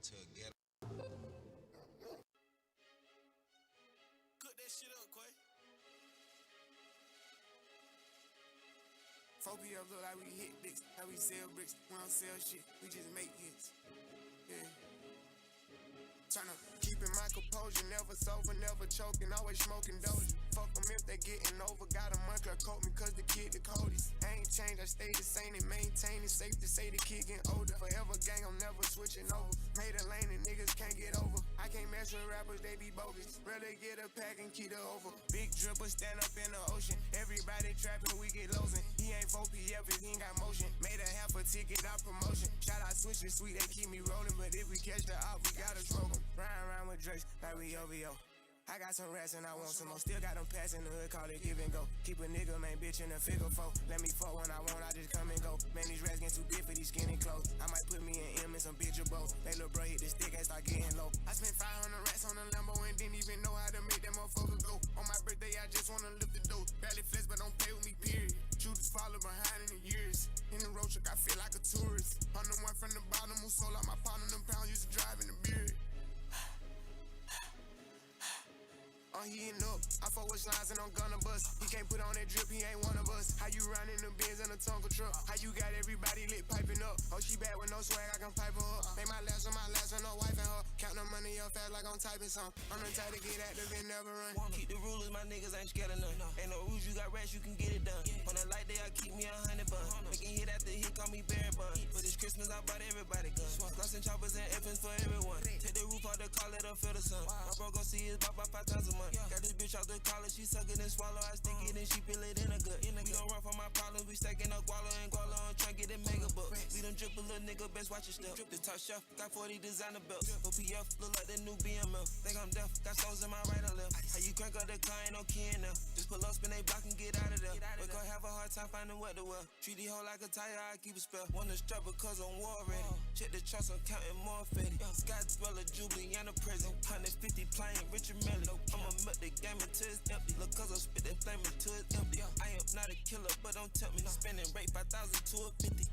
to a ghetto. Cook that shit up, Quay. 4PF look like we hit bricks, how we sell bricks. We don't sell shit, we just make hits. Yeah. Tryna keeping my composure, never sober, never choking, always smoking doja. Fuck them if they getting over, got a monthly coat me cause the kid the coldest. I ain't changed, I stay the same and maintain it. Safe to say the kid getting older. Forever gang, I'm never switching over. Made a lane and niggas can't get over. I can't mess with rappers, they be bogus. Rather get a pack and keep it over. Big dripper stand up in the ocean. Everybody trapping, we get losing. He ain't 4PF if he ain't got motion. Made a half a ticket out promotion. Shout out switching sweet, they keep me rolling. But if we catch the op, we gotta stroke 'em. Riding around with Drakes like we OVO. I got some rats and I want some more. Still got them pass in the hood, call it give and go. Keep a nigga, man, bitch in a figure four. Let me fuck when I want, I just come and go. Man, these rats getting too big for these skinny clothes. I might put me in M and some bitch or both. They little bro hit the stick and start getting low. I spent 500 rats on a Lambo and didn't even know how to make that motherfucker go. On my birthday, I just wanna lift the dough. Barely flex, but don't play with me, period. Shooters follow behind in the years. In the road truck, I feel like a tourist. I'm the one from the bottom who sold out my pound on them pounds, used to drive in the beard. I'm heating up, I fuck with lines and I'm gonna bust. He can't put on that drip, he ain't one of us. How you riding the Benz in a Tonka truck? How you got everybody lit piping up? Oh, she bad with no swag, I can pipe her up. Make my last with no wife and her. Count the money up fast like I'm typing some. I'm the type to get active and never run. Keep the rulers, my niggas ain't scared of none. Ain't no rules, you got rats, you can get it done. On a light day, I keep me 100 bun. Making hit after hit, call me Barry Bun. For this Christmas, I bought everybody guns. Gloss and choppers and effins for everyone. Take the roof out the car, let her feel the sun. My bro gon' see his about 5 times a month. Got this bitch out the collar, she suck it and swallow. I stick it and she feel it in a gut. We gon' run from my problems, we stacking up guala and guala on trying get that mega buck. We done drip a little nigga, best watch your step. The top chef, got 40 designer belts. OPF, look like the new BML. Think I'm deaf, got stones in my right or left. How you crank up the car, ain't no key in there. Just pull up, spin they block and get out of there. Wake up, have a hard time finding what to wear. Treat the hoe like a tire, I keep a spell. Wanna strap because I'm war ready. Check the trust, I'm counting more fetty. Sky dwell a Jubilee and a present. 150 playing Richard Melly. I'ma milk the game until it's empty. Look, cause I spit that flame until it's empty. I am not a killer, but don't tempt me. Spending rate 5,000 to a 50.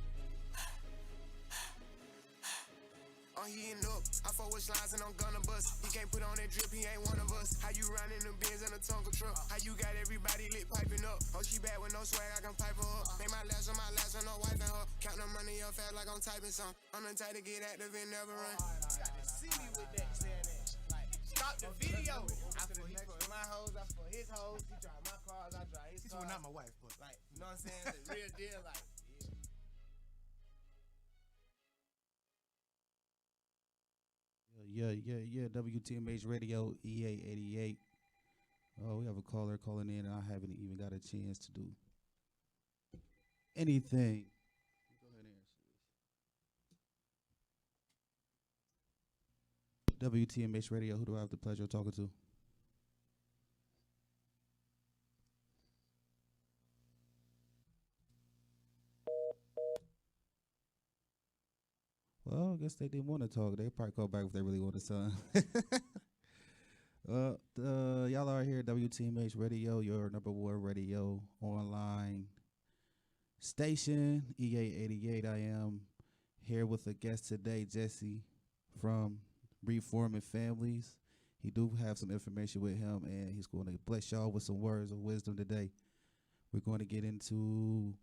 I'm heating up, I fuck with lines and I'm gonna bust. He can't put on that drip, he ain't one of us. How you riding the Benz in a Tonka truck? How you got everybody lit piping up? Oh, she bad with no swag, I can pipe her up. Make my last with no wife and her. Count the money up fast like I'm typing some. I'm the type to get active and never run. You got to see me with that saying that. Like, stop the video. I for my hoes, I for his hoes. He drive my cars, I drive his cars. He's not my wife, but like, you know what I'm saying? The real deal, like. Yeah. WTMH Radio, EA88. Oh, we have a caller calling in, and I haven't even got a chance to do anything. Go ahead and answer this. WTMH Radio, who do I have the pleasure of talking to? Well, I guess they didn't want to talk. They probably call back if they really want to son. Y'all are here at WTMH Radio, your number one radio online station, EA88. I am here with a guest today, Jesse from Reforming Families. He do have some information with him, and he's going to bless y'all with some words of wisdom today. We're going to get into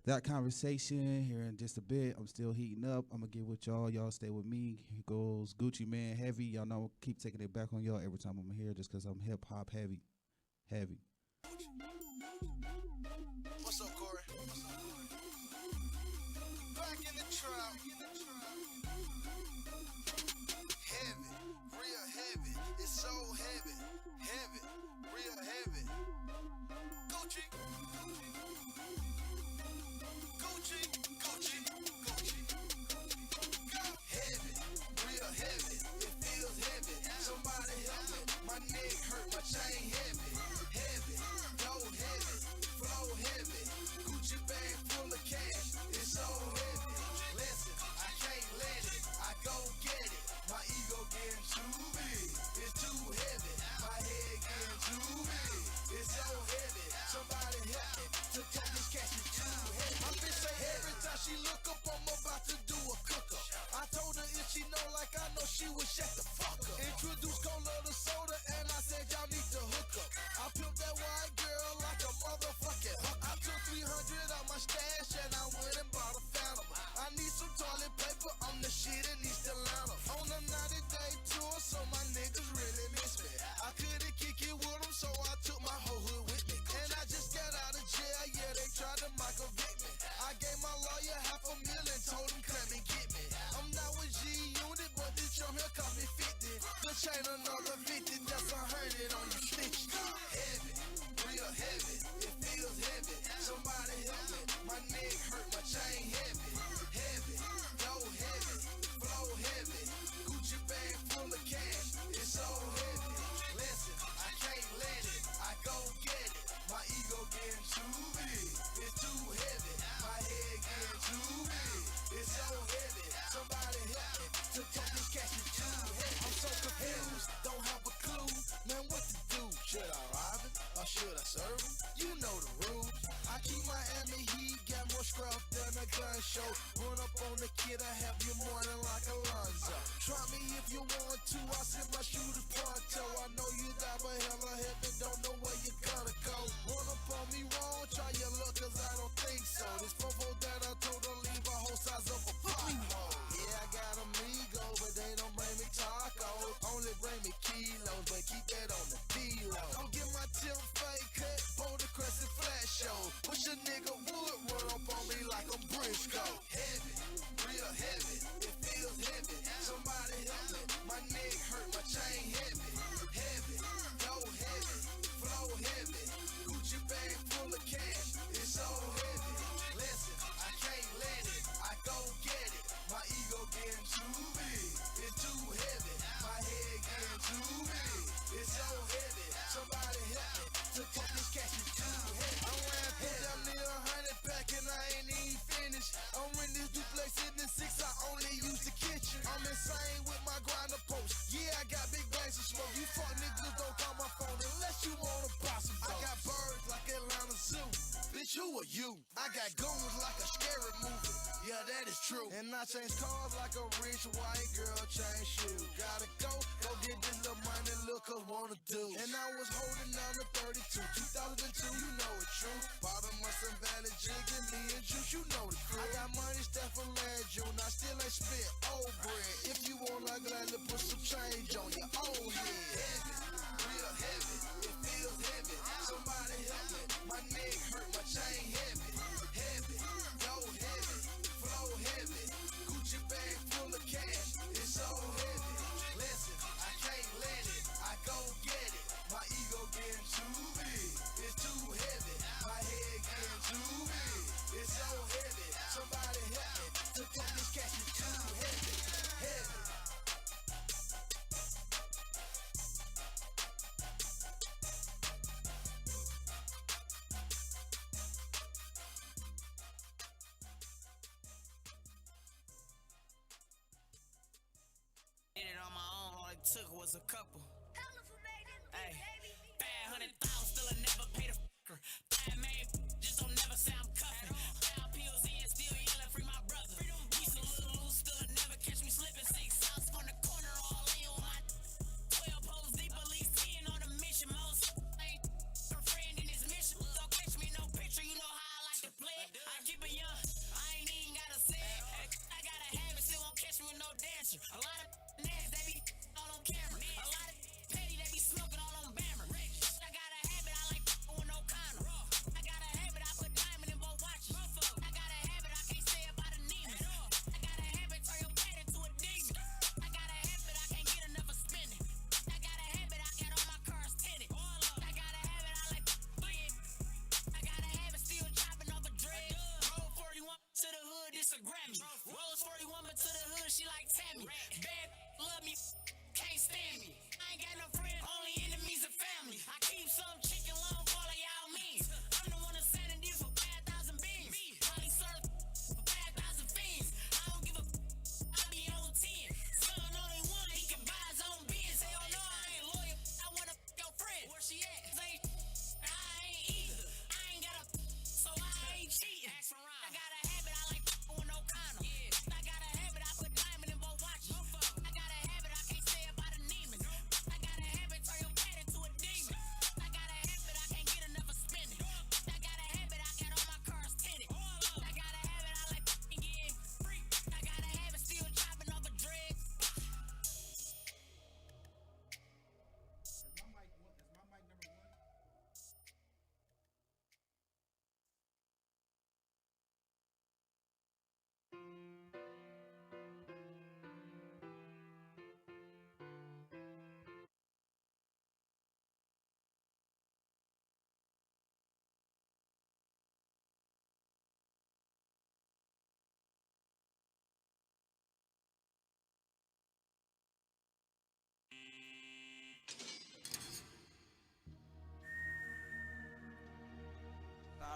that conversation here in just a bit. I'm still heating up. I'm going to get with y'all. Y'all stay with me. Here goes Gucci Man Heavy. Y'all know I'm keep taking it back on y'all every time I'm here just because I'm hip-hop heavy. Heavy. What's up, Corey? Back in the trap. Heavy, real heavy. It's so heavy, heavy, real heavy. Gucci. Heavy, real heavy. It feels heavy. Somebody help me. My neck hurt, my chain heavy. Heavy, go heavy, flow heavy. Gucci bag full of cash. It's so heavy. Listen, I motherfucking hook. I took 300 out my stash and I went and bought a phantom. I need some toilet paper, I'm the shit in East Atlanta. On a 90-day tour, so my niggas really miss me. I couldn't kick it with them, so I took my whole hood with me. And I just got out of jail, yeah, they tried to Michael Vick me. I gave my lawyer $500,000, told him come and get me. I'm not with G-Unit, but this chum here cost me 50. The chain another 50, that's 100 on your stitch. Heavy, real heavy, it feels heavy. Somebody help me, my neck hurt, my chain heavy. Heavy, go heavy, flow heavy. Gucci bag full of cash, it's so heavy. Listen, I can't let it, I go get it. My ego getting too big, it's too heavy. My head getting too big, it's so heavy. Somebody help me, to take this cash is too heavy. I'm so confused, don't have a clue, man, what to do? Should I rob him, or should I serve him? You know the rules. I keep Miami Heat, got more scrap than a gun show. Run up on the kid, I have you morning like Alonzo. Try me if you want to, I send my shooters pronto. I know you die, but hella heaven, don't know where you gonna go. Run up on me wrong, try your luck, cause I don't think so. This fofo that I told her leave a whole size of a pothole. Yeah, I got amigo, but they don't bring me tacos. Only bring me kilos, but keep that on the D-Lo. Don't get my Tim fake cut, Boulder Crescent flash show. Wish a nigga would run up on me like I'm Briscoe. Heavy, real heavy, it feels heavy. Somebody help me, my neck hurt, my chain heavy. Heavy, go heavy, flow heavy. Gucci bag full of cash, it's so heavy. Listen, I can't let it, I go get it. My ego getting too big, it's too heavy. My head getting too big, it's so heavy. Somebody help me, to take this cash is too heavy. I ran put down near 100 pack and I ain't even finished. I'm in this duplex in the 6, I only use the kitchen. I'm insane with my grinder post. Yeah, I got big bags of smoke. You fuck niggas don't call my phone unless you wanna buy some dope. I got birds like Atlanta Zoo. Bitch, who are you? I got goons like a scary movie. Yeah, that is true. And I change cars like a rich white girl change shoes. Gotta go get this little money, look us wanna do. And I was holding down the 32, 2002, you know it's true. Bottom of some Valley jigging, me and Juice, you know the crew. I got money stuff from last June, I still ain't spit old bread. If you want, I gladly put some change on your old head. Heavy, real heavy, it feels heavy. Somebody help me, my neck hurt, my chain heavy. Heavy, go heavy, flow heavy. Gucci bag full of cash, it's so heavy. Listen, I can't let it, I go get it. My ego getting too big, it's too heavy. My head getting too big, it's so heavy. Somebody help me, to take this cash is too heavy. Heavy. Did it on my own, all it took was a couple. Hey, 500,000 still I never paid a fucker. 5 million just don't never say I'm cuffing. 5 pills in, still yelling free my brother. We so little loose, still never catch me slipping. 6 ounce from the corner, all in on my 12 posts deep, at least 10 on a mission. Most ain't a friend in this mission. Don't catch me no picture, you know how I like to play it. I keep it young, I ain't even gotta say it. I gotta have it, still won't catch me with no dancer. A lot of niggas, they be all on camera. A lot of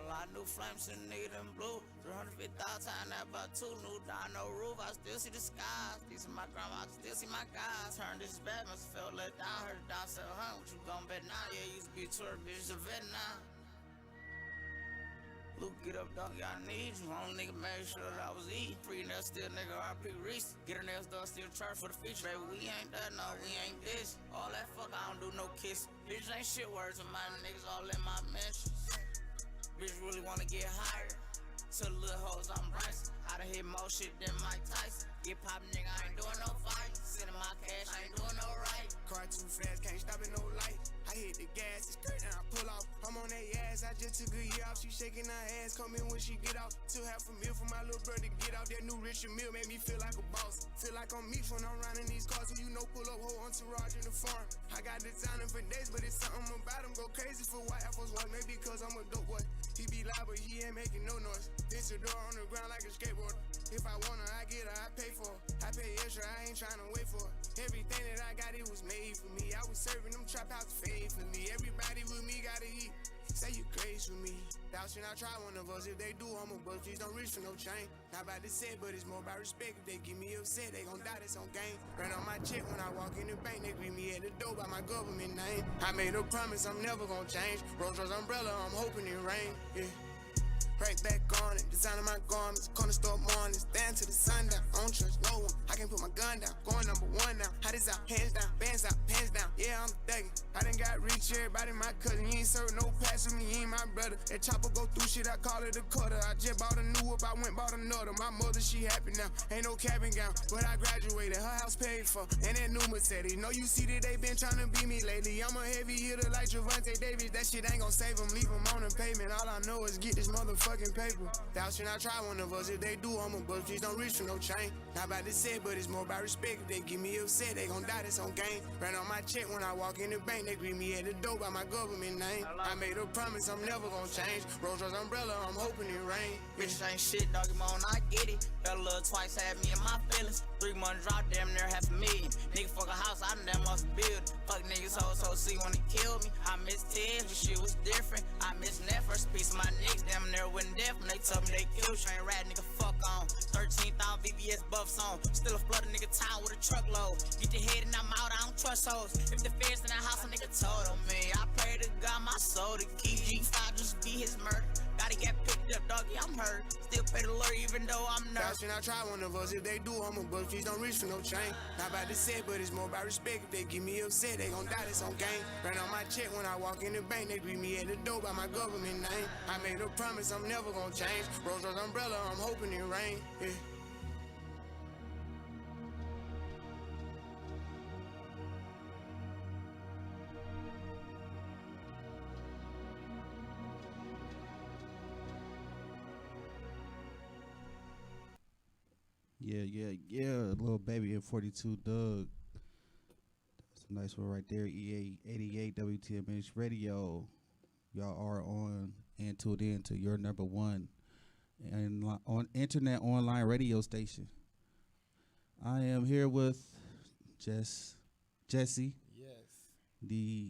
lot new flames and nigga them blue. 350,000 times that about two. New down no roof, I still see the skies. These are my grandma, I still see my guys. Turned this bad, must felt let down. Heard it down, said, what you gon' bet now? Yeah, used to be a tour, bitch, a vet now. Luke, get up, dog, y'all need you. Only nigga made sure that I was eating. Free nails, still nigga, RP Reese. Get her nails done, still charge for the feature. Baby, we ain't that, no, we ain't this. All that fuck, I don't do no kiss. Bitch ain't shit words of my niggas all in my mentions. Bitch really wanna get higher. To the little hoes, I'm Bryce. I done hit more shit than Mike Tyson. Get pop, nigga, I ain't doing no fight. Sending my cash, I ain't doing no right. Car too fast, can't stop it, no light. I hit the gas, it's straight and I pull off. I'm on that ass, I just took a year off. She shaking her ass, come in when she get off. Took half a meal for my little brother to get off. That new Richard Mill made me feel like a boss. Feel like I'm me when I'm riding these cars. Who you know pull up whole entourage in the farm. I got designing for days, but it's something about him. Go crazy for white Air Force One, maybe cause I'm a dope boy. He be loud, but he ain't making no noise. This a door on the ground like a skateboarder. If I want her, I get her, I pay for her. I pay extra, I ain't tryna wait for her. Everything that I got, it was made for me. I was serving them trap house faithfully. Everybody with me gotta eat. Say you crazy for me. Thou should not try one of us. If they do, I'm a bust. Please don't reach for no chain. Not about to say, but it's more about respect. If they give me upset, they gon' die, that's on game. Ran on my check when I walk in the bank. They greet me at the door by my government name. I made a promise I'm never gon' change. Rolls Royce umbrella, I'm hoping it rain. Yeah. Right back on it, designing my garments, corner store mornings, stand to the sundown. I don't trust no one, I can't put my gun down. Going number one now, hot as out, hands down, bands out, pants down. Yeah, I'm thugging. I done got rich, everybody my cousin. You ain't serve no pass with me, you ain't my brother. That chopper go through shit, I call it a cutter. I just bought a new whip, I went bought another. My mother, she happy now, ain't no cabin gown. But I graduated, her house paid for, and that new Mercedes. Know you see that they been tryna beat me lately. I'm a heavy hitter like Javante Davis. That shit ain't gon' save him, leave him on the pavement. All I know is get this motherfucking paper. Thou should not try one of us. If they do, I'm a bust. Please don't reach for no chain. Not about to say, but it's more about respect. If they give me upset, they gon' die, that's on game. Ran on my check when I walk in the bank. They greet me at the door by my government name. I made a promise I'm never gon' change. Rolls Royce umbrella, I'm hoping it rain. Bitches ain't shit, doggy moan, I get it. Fell a little twice, had me in my feelings. 3 months drop, damn near $500,000. Nigga fuck a house, I done damn must build it. Fuck niggas, hoes, see wanna kill me. I miss Ted, but shit was different. I miss that first piece of my niggas, damn near went deaf when they told me they killed. Train rat, nigga, fuck on. 13,000 VVS buffs on. Still a flood a nigga town with a truckload. Get your head and I'm out, I don't trust hoes. If the feds in the house, a nigga told on me. I pray to God my soul to keep G5 just be his murder. Gotta get picked up, doggy, I'm hurt. Still pay the lawyer even though I'm nervous. Should I try one of us? If they do, I'm a bust. Please don't reach for no chain. Not about to say, but it's more about respect. If they give me upset, they gon' die, that's on game. Ran on my check when I walk in the bank. They greet me at the door by my government name. I made a promise I'm never gon' change. Rolls Royce umbrella, I'm hoping it rain. Yeah. Yeah. Little baby in 42 Doug. That's a nice one right there. EA 88 WTMH Radio. Y'all are on and tuned in to your number one and on internet online radio station. I am here with Jesse. Yes. The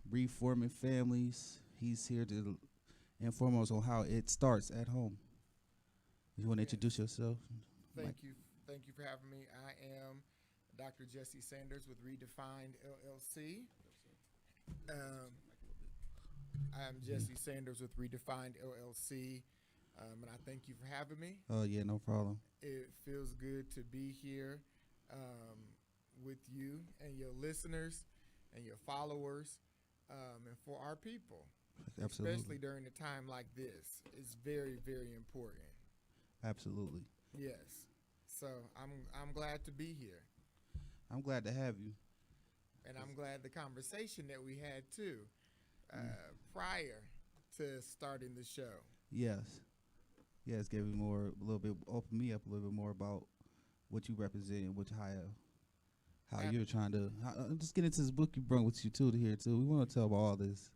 reforming families. He's here to inform us on how it starts at home. You want to introduce yourself? Thank you for having me. I am Dr. Jesse Sanders with Redefined LLC. I am Jesse Sanders with Redefined LLC, and I thank you for having me. Oh, yeah, no problem. It feels good to be here with you and your listeners and your followers and for our people. Absolutely. Especially during a time like this. It's very, very important. Absolutely. Yes. So I'm glad to be here. I'm glad to have you. And I'm glad the conversation that we had too prior to starting the show. Yes, gave me open me up a little bit more about what you represent and how you're trying to just get into this book you brought with you too to here too. We want to tell about all this,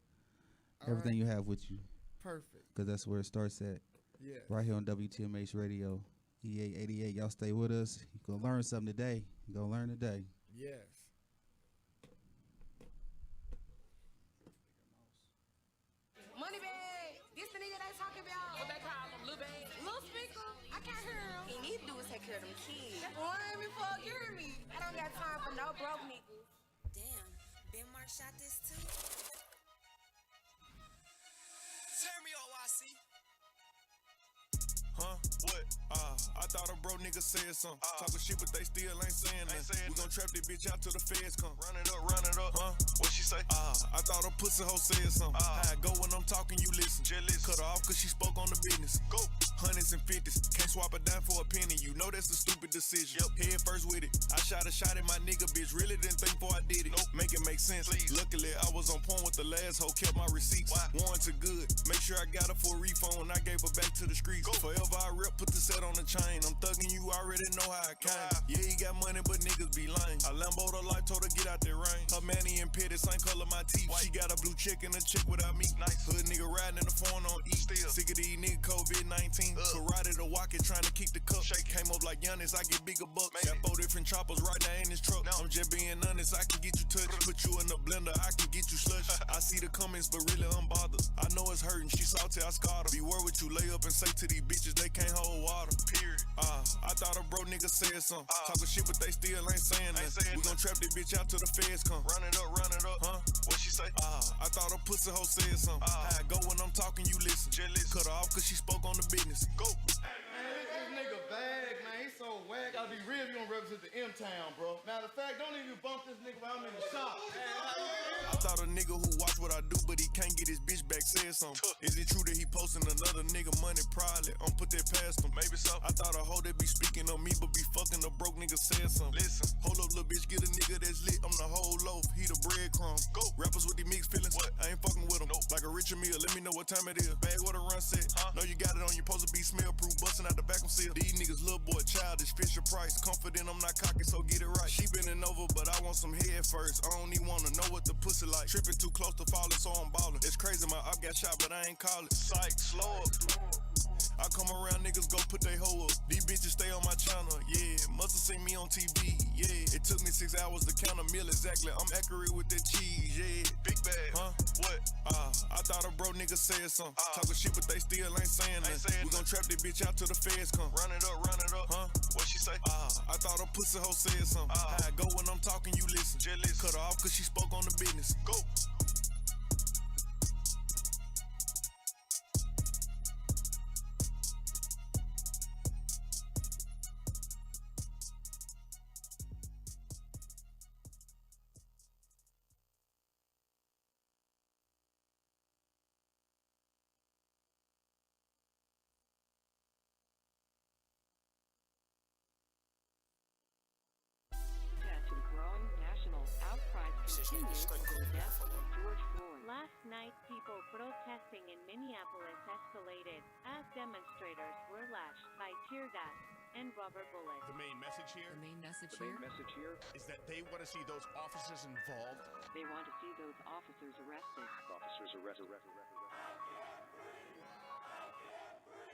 everything you have with you. Perfect. Because that's where it starts at. Yeah. Right here on WTMH Radio, EA 88. Y'all stay with us. You're gonna learn something today. You're gonna learn today. Yes. Money bag. This the nigga that's talking care of them kids. Warn me before you hear me. I don't got time for no broke niggas. Damn, Ben Mark shot this too? Turn me on, YC. Huh? What? I thought a bro nigga said something. Talking shit, but they still ain't saying nothing. We gon' trap this bitch out till the feds come. Run it up, huh? What she say? I thought a pussy hoe said something. How I go when I'm talking, you listen. Cut her off cause she spoke on the business. Go. Hundreds and fifties, can't swap a dime for a penny. You know that's a stupid decision. Head first with it. I shot a shot at my nigga, bitch. Really didn't think before I did it. Make it make sense. Please. Luckily, I was on point with the last hoe, kept my receipts. Warranted good. Make sure I got her for a refund when I gave her back to the streets. Forever I rep, put the set on the chain. I'm thugging you, already know how I came. Yeah, he got money, but niggas be lame. I Lambo'd her life, told her get out that rain. Her manny and petty, same color my teeth. She got a blue chick and a chick without me. Hood nigga riding in the phone on E. Sick of these niggas COVID-19. Karate to walk it, trying to keep the cup. Came up like Giannis, I get bigger bucks. Got 4 different choppers right now in this truck. I'm just being honest, I can get you touched. Put you in the blender, I can get you slush. I see the comments, but really I'm bothered. I know it's hurting, she salty, I scarred her. Beware what you lay up and say to these bitches, they can't hold water. Period. I thought a bro nigga said something. Talking shit, but they still ain't saying nothing. We gon' trap this bitch out till the feds come. Run it up, huh? What she say? I thought a pussy hoe said something. How I go when I'm talking, you listen. Cut her off cause she spoke on the business. Go. Man, this nigga bag, man. He's so whack. I'll be real if you don't represent the M-Town, bro. Matter of fact, don't even bump this nigga while I'm in the shop. I thought a nigga who watch what I do, but he can't get his bitch back said something. Is it true that he posting another nigga money? Probably. I'm put that past him. Maybe so. I thought a hoe that be speaking on me, but be fucking a broke nigga said something. Listen. Hold up, little bitch, get a nigga that's lit. I'm the whole loaf. He the breadcrumb. Go. Rappers with these mixed feelings. What? I ain't fucking with them. Nope. Like a Richard Mille. Let me know what time it is. Bag what a run set. Know you got it on. You supposed to be smell proof. Busting out the vacuum seal. These niggas little boy childish. Fisher Price. Confident I'm not cocky, so get it right. She bending over, but I want some head first. I don't even wanna know what the pussy like. Tripping too close to falling, so I'm ballin'. It's crazy, my up got shot, but I ain't call it. Psych, slow up. I come around, niggas go put they hoe up. These bitches stay on my channel, yeah. Must've seen me on TV, yeah. It took me 6 hours to count a meal exactly. I'm accurate with that cheese, yeah. Big bag, huh? What? I thought a bro nigga said something. Talking shit, but they still ain't saying nothing. We gon' trap this bitch out till the feds come. Run it up, huh? What she say? I thought a pussy hoe said something. How I go when I'm talking, you listen. Cut her off cause she spoke on the business. Go. Last night, people protesting in Minneapolis escalated as demonstrators were lashed by tear gas and rubber bullets. The main message here is that they want to see those officers involved. They want to see those officers arrested.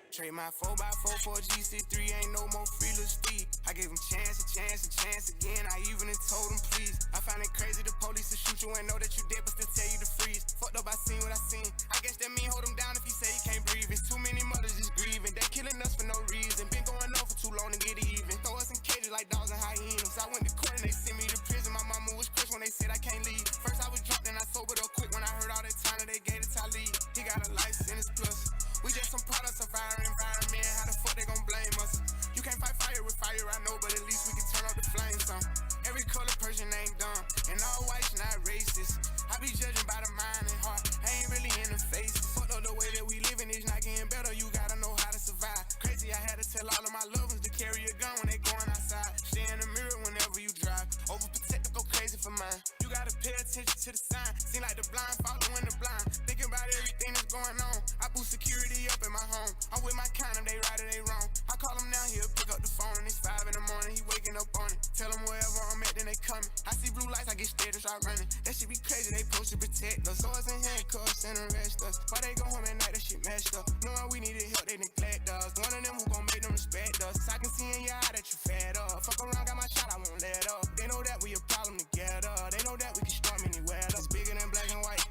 Trade my 4x4 for a GC3, ain't no more free little Steve. I gave him chance again, I even told him please. I find it crazy the police will shoot you and know that you dead but still tell you to freeze. Fucked up, I seen what I seen. I guess that mean hold him down if he say he can't breathe. It's too many mothers just grieving, they killing us for no reason. Been going on for too long to get even. Throw us in cages like dogs and hyenas. I went to court and they sent me to prison. My mama was crushed when they said I can't leave. First I was drunk, then I sobered up quick when I heard all that time that they gave to Talib. He got a life sentence plus. We just some products of our environment. How the fuck they gon' blame us? You can't fight fire with fire, I know, but at least we can turn off the flames some. Every color person ain't dumb, and all white's not racist. I be judging by the mind and heart, I ain't really in the face. Fuck up the way that we living is not getting better, you gotta know how to survive. Crazy, I had to tell all of my loved ones to carry a gun when they going outside. Stay in the mirror whenever you drive, overprotective, go crazy for mine. You gotta pay attention to the sign, seem like the blind following the blind. Thinking about everything that's going on, I boost security up in my home. I'm with my kind of, they right or they wrong. I call him now, he'll pick up the phone and it's 5 in the morning, he waking up on it. Tell him wherever I'm at, then they coming. I see blue lights, I get scared and start running. That shit be crazy, they supposed to protect us. Swords and handcuffs and arrest us. Why they go home at night, that shit messed up. Knowing we needed help, they neglect us. One of them who gon' make them respect us. I can see in your eye that you fed up. Fuck around, got my shot, I won't let up. They know that we a problem together. They know that we can storm anywhere. It's bigger than black and white.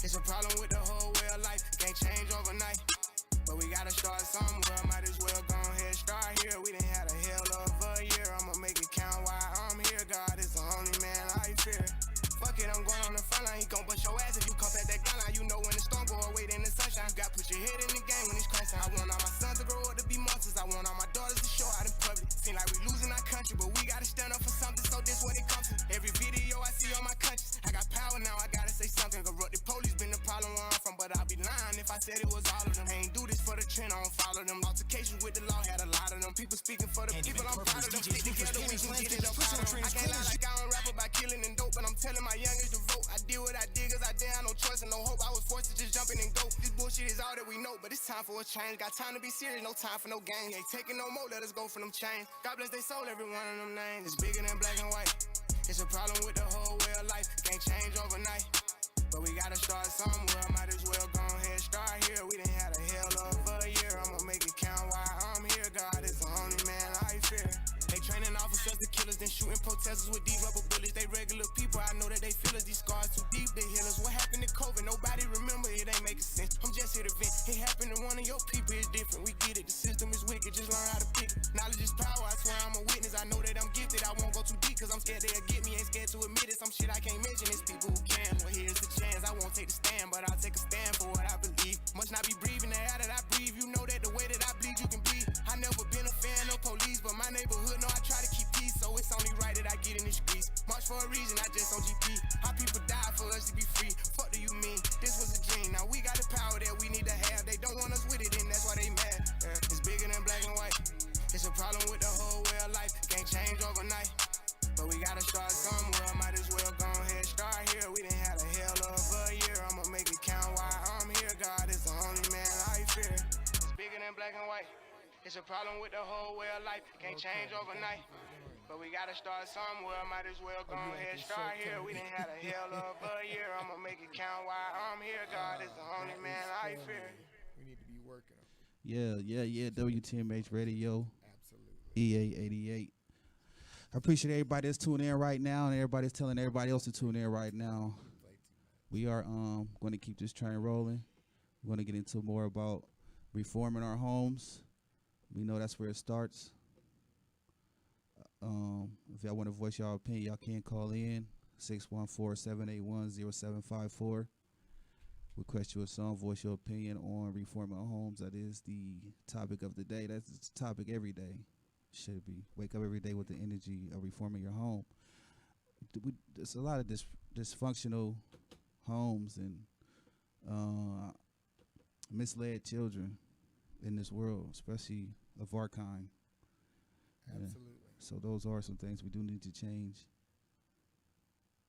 It's a problem with the whole way of life. It can't change overnight. But we gotta start somewhere. Might as well go ahead, start here. We done had a hell of was all of them. I ain't do this for the trend, I don't follow them. Altercations with the law, had a lot of them. People speaking for the people, I'm proud of them. Stick together, we can get it up out of them. I can't lie like I don't rap about killing and dope, but I'm telling my youngest to vote. I did what I did, cause I didn't have no choice and no hope. I was forced to just jump in and go. This bullshit is all that we know, but it's time for a change. Got time to be serious, no time for no games. Ain't taking no more, let us go for them chains. God bless they soul, every one of them names. It's bigger than black and white. It's a problem with the whole way of life. It can't change overnight. But we gotta start somewhere. Might as well go ahead, start here. We done had a hell of a year. I'ma make it count while I'm here. God is the only man I fear. They training officers to killers, then shooting protesters with these rubber bullets. They regular people, I know that they feel us. These scars too deep, they heal us. What happened to COVID? Nobody remember, it ain't making sense. I'm just here to vent. It happened to one of your people, it's different. We get it, the system is wicked, just learn how to pick it. Knowledge is power, I swear I'm a witness. I know that I'm gifted, I won't go too deep, cause I'm scared they'll get me. Ain't scared to admit it, some shit I can't mention. It's people who can. Well, here's the chance, I won't take the stand, but I'll take a stand for what I believe. Must not be breathing the air that I breathe. You know that the way that I bleed, you can bleed. I never been a fan of police, but my neighborhood know I try to keep peace, so it's only right that I get in the streets. March for a reason, I just on GP. How people die for us to be free. Fuck do you mean? This was a dream. Now we got the power that we need to have. They don't want us with it, and that's why they mad. It's bigger than black and white. It's a problem with the whole way of life. Can't change overnight. But we gotta start somewhere. Might as well go ahead, start here. We done had a hell of a year. I'ma make it count while I'm here. God is the only man I fear. It's bigger than black and white. It's a problem with the whole way of life. Can't change overnight. But we gotta start somewhere. Might as well go ahead, start here. We done had a hell of a year. I'ma make it count while I'm here. God is the only man I fear. We need to be working on it. Yeah. WTMH Radio. Absolutely. EA 88. I appreciate everybody that's tuning in right now, and everybody's telling everybody else to tune in right now. We are going to keep this train rolling. We're going to get into more about reforming our homes. We know that's where it starts. If y'all want to voice y'all opinion, y'all can call in 614-781-0754. Request you a song, voice your opinion on reforming our homes. That is the topic of the day. That's the topic every day. Should be. Wake up every day with the energy of reforming your home. There's a lot of dysfunctional homes and misled children in this world, especially of our kind. Absolutely. Yeah. So those are some things we do need to change.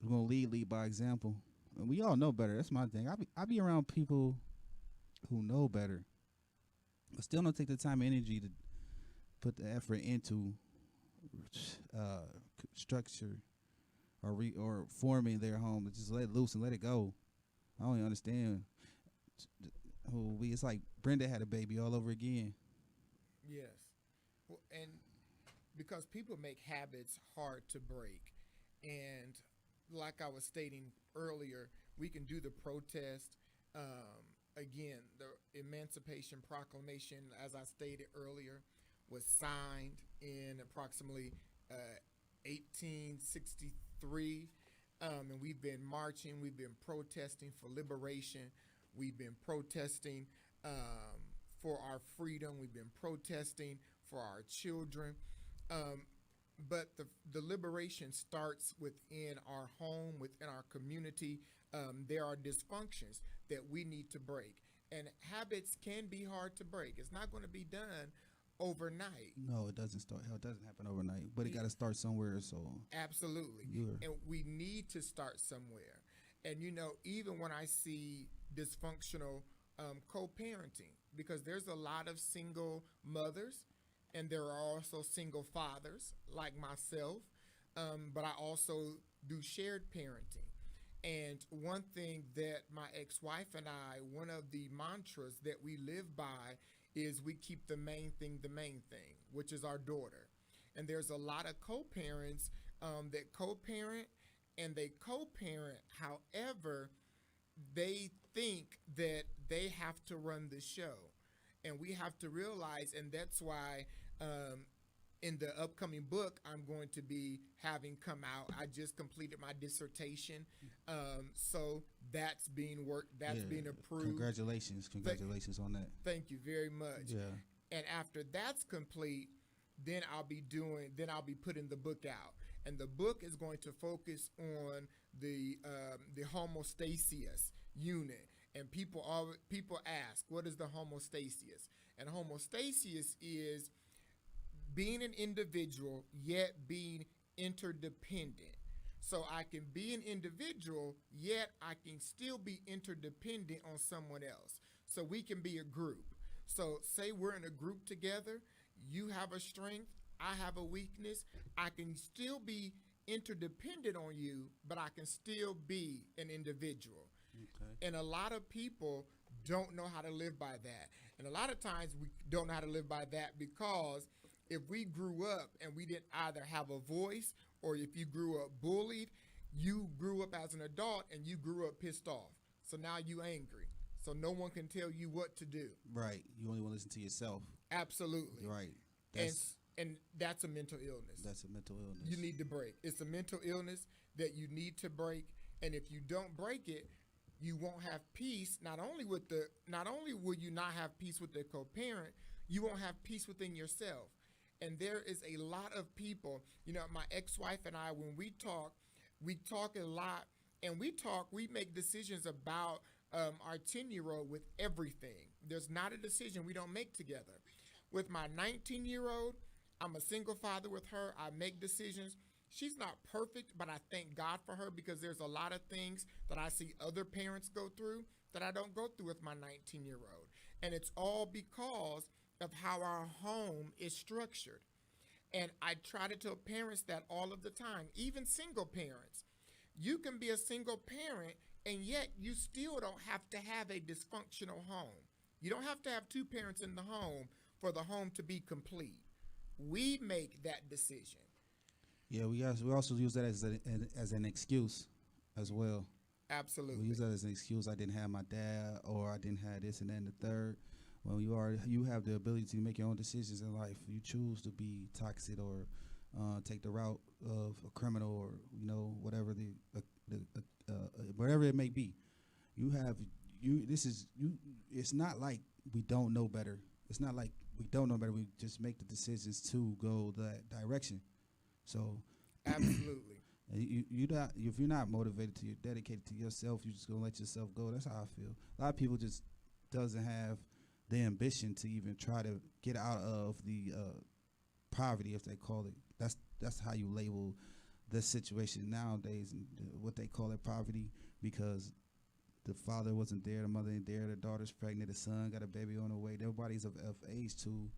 We're gonna lead by example. And we all know better. That's my thing. I be around people who know better, but still don't take the time and energy to put the effort into structure or forming their home. To just let it loose and let it go. I don't even understand. It's like Brenda had a baby all over again. Yes. Well, and because people make habits hard to break. And like I was stating earlier, we can do the protest. Again, the Emancipation Proclamation, as I stated earlier, was signed in approximately 1863. And we've been marching, we've been protesting for liberation. We've been protesting for our freedom. We've been protesting for our children. But the liberation starts within our home, within our community. There are dysfunctions that we need to break. And habits can be hard to break. It's not going to be done overnight. No, it doesn't start. Hell, it doesn't happen overnight. But it got to start somewhere. So absolutely. And we need to start somewhere. And, even when I see dysfunctional co-parenting, because there's a lot of single mothers and there are also single fathers like myself, but I also do shared parenting. And one thing that my ex-wife and I, one of the mantras that we live by is we keep the main thing, which is our daughter. And there's a lot of co-parents that co-parent, and they co-parent. However, they think that they have to run the show. And we have to realize, and that's why in the upcoming book I'm going to be having come out, I just completed my dissertation. So that's being worked, that's being approved. Congratulations on that. Thank you very much. Yeah. And after that's complete, then I'll be putting the book out. And the book is going to focus on the homostasis unit And people ask, what is the homostasis? And homostasis is being an individual yet being interdependent. So I can be an individual, yet I can still be interdependent on someone else. So we can be a group. So say we're in a group together, you have a strength, I have a weakness, I can still be interdependent on you, but I can still be an individual. Okay. And a lot of people don't know how to live by that. And a lot of times we don't know how to live by that because if we grew up and we didn't either have a voice, or if you grew up bullied, you grew up as an adult and you grew up pissed off. So now you angry. So no one can tell you what to do. Right. You only want to listen to yourself. Absolutely. Right. And that's a mental illness. That's a mental illness. You need to break. It's a mental illness that you need to break. And if you don't break it, you won't have peace. Not only will you not have peace with the co-parent, you won't have peace within yourself. And there is a lot of people, my ex-wife and I, when we talk a lot, and we make decisions about our 10-year-old with everything. There's not a decision we don't make together. With my 19-year-old, I'm a single father with her. I make decisions. She's not perfect, but I thank God for her because there's a lot of things that I see other parents go through that I don't go through with my 19-year-old. And it's all because of how our home is structured. And I try to tell parents that all of the time, even single parents. You can be a single parent, and yet you still don't have to have a dysfunctional home. You don't have to have two parents in the home for the home to be complete. We make that decision. Yeah, we also use that as an excuse as well. Absolutely. We use that as an excuse. I didn't have my dad, or I didn't have this and that and the third. Well, you have the ability to make your own decisions in life. You choose to be toxic or take the route of a criminal, or whatever whatever it may be. It's not like we don't know better. It's not like we don't know better. We just make the decisions to go that direction. So absolutely. If you're not motivated to, you're dedicated to yourself, you're just gonna let yourself go. That's how I feel. A lot of people just doesn't have the ambition to even try to get out of the poverty, if they call it. That's how you label this situation nowadays, and what they call it poverty, because the father wasn't there, the mother ain't there, the daughter's pregnant, the son got a baby on the way. Nobody's of age to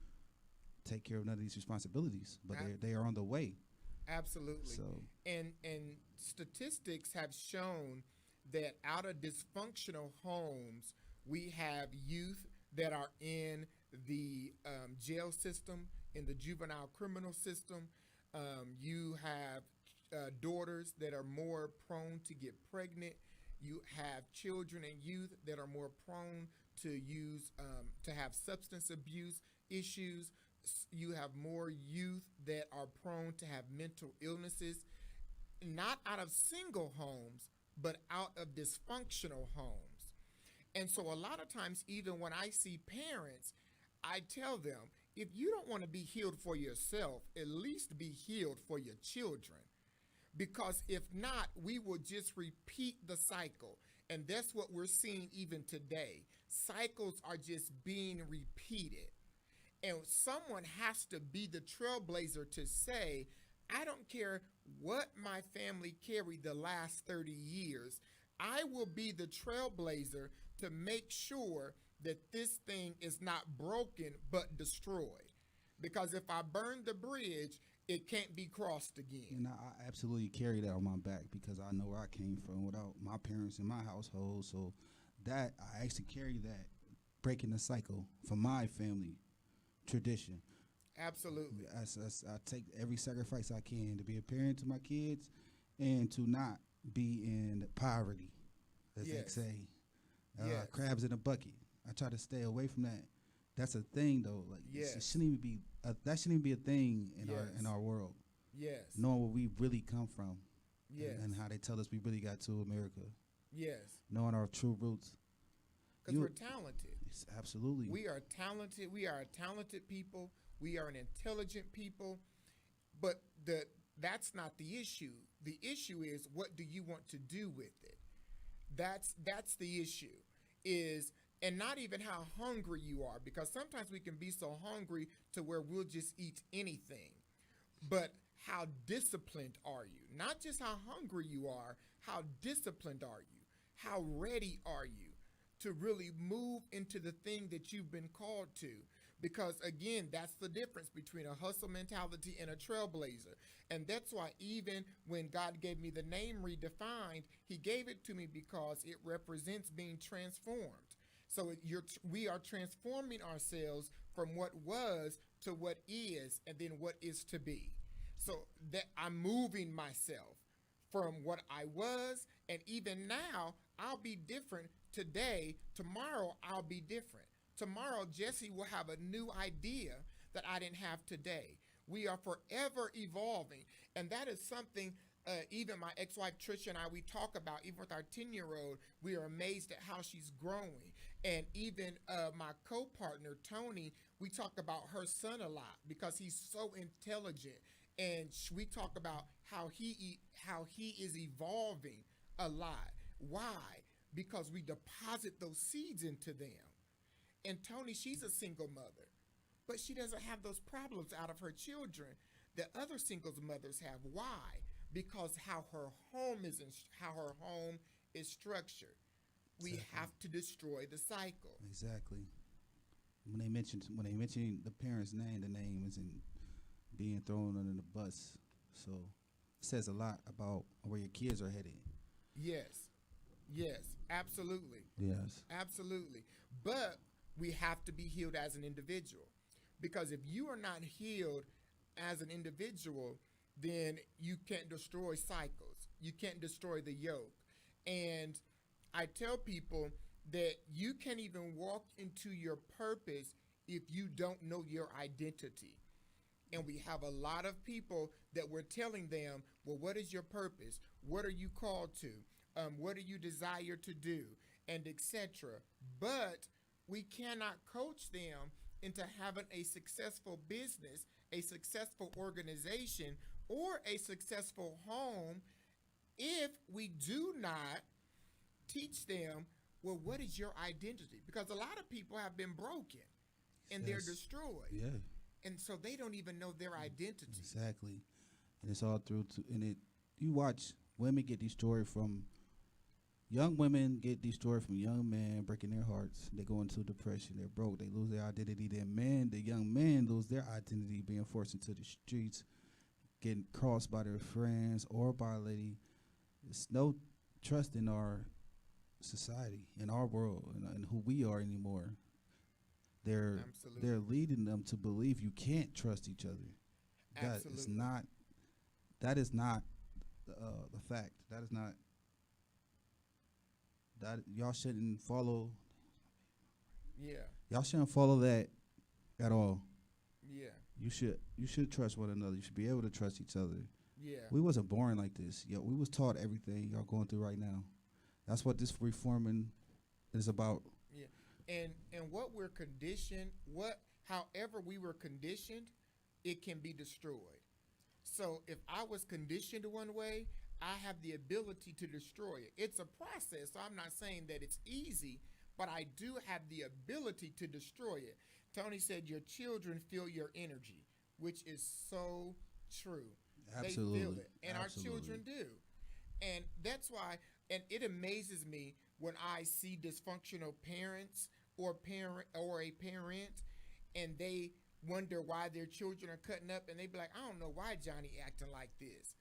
take care of none of these responsibilities, but they are on the way. Absolutely. So, and statistics have shown that out of dysfunctional homes, we have youth that are in the jail system, in the juvenile criminal system. You have daughters that are more prone to get pregnant. You have children and youth that are more prone to have substance abuse issues. You have more youth that are prone to have mental illnesses, not out of single homes, but out of dysfunctional homes. And so a lot of times, even when I see parents, I tell them, if you don't want to be healed for yourself, at least be healed for your children. Because if not, we will just repeat the cycle. And that's what we're seeing even today. Cycles are just being repeated. And someone has to be the trailblazer to say, I don't care what my family carried the last 30 years. I will be the trailblazer to make sure that this thing is not broken but destroyed. Because if I burn the bridge, it can't be crossed again. And I absolutely carry that on my back because I know where I came from without my parents in my household. So that I actually carry that, breaking the cycle for my family tradition. Absolutely. I take every sacrifice I can to be a parent to my kids and to not be in poverty, as they say. Crabs in a bucket. I try to stay away from that. That's a thing, though. Like it shouldn't even be. That shouldn't even be a thing in our world. Yes. Knowing where we really come from. Yes. And how they tell us we really got to America. Yes. Knowing our true roots. Because we're talented. Absolutely. We are talented. We are a talented people. We are an intelligent people. But that's not the issue. The issue is, what do you want to do with it? That's the issue. is, and not even how hungry you are, because sometimes we can be so hungry to where we'll just eat anything. But how disciplined are you? Not just how hungry you are, how disciplined are you? How ready are you to really move into the thing that you've been called to? Because again, that's the difference between a hustle mentality and a trailblazer. And that's why even when God gave me the name Redefined, he gave it to me because it represents being transformed. So we are transforming ourselves from what was to what is, and then what is to be. So that I'm moving myself from what I was, and even now I'll be different today. Tomorrow I'll be different. Tomorrow Jesse will have a new idea that I didn't have today. We are forever evolving, and that is something even my ex-wife Trisha and I, we talk about. Even with our 10-year-old, we are amazed at how she's growing. And even my co-partner Tony, we talk about her son a lot because he's so intelligent, and we talk about how he is evolving a lot. Why? Because we deposit those seeds into them. And Tony, she's a single mother, but she doesn't have those problems out of her children that other singles mothers have. Why? Because how her home is structured. We have to destroy the cycle. Exactly. When they mention the parent's name, the name isn't being thrown under the bus. So it says a lot about where your kids are headed. Yes, absolutely. Yes. Absolutely. But we have to be healed as an individual. Because if you are not healed as an individual, then you can't destroy cycles. You can't destroy the yoke. And I tell people that you can't even walk into your purpose if you don't know your identity. And we have a lot of people that we're telling them, well, what is your purpose? What are you called to? What do you desire to do? And etc. But we cannot coach them into having a successful business, a successful organization, or a successful home if we do not teach them, well, what is your identity? Because a lot of people have been broken and they're destroyed. Yeah. And so they don't even know their identity. Exactly. And it's all through you watch women get destroyed from young women get destroyed from young men breaking their hearts. They go into depression. They're broke. They lose their identity. Then the young men lose their identity, being forced into the streets, getting crossed by their friends or by a lady. There's no trust in our society, in our world, and who we are anymore. They're leading them to believe you can't trust each other. Absolutely. That is not the fact. That is not. That y'all shouldn't follow. Yeah. Y'all shouldn't follow that at all. Yeah. You should trust one another. You should be able to trust each other. Yeah. We wasn't born like this. We was taught everything y'all going through right now. That's what this reforming is about. Yeah. And what we're conditioned, however we were conditioned, it can be destroyed. So if I was conditioned one way, I have the ability to destroy it. It's a process, so I'm not saying that it's easy, but I do have the ability to destroy it. Tony said your children feel your energy, which is so true. Absolutely. They feel it, and Absolutely. our children do. And that's why, and it amazes me when I see dysfunctional parents or a parent, and they wonder why their children are cutting up, and they be like, I don't know why Johnny acting like this.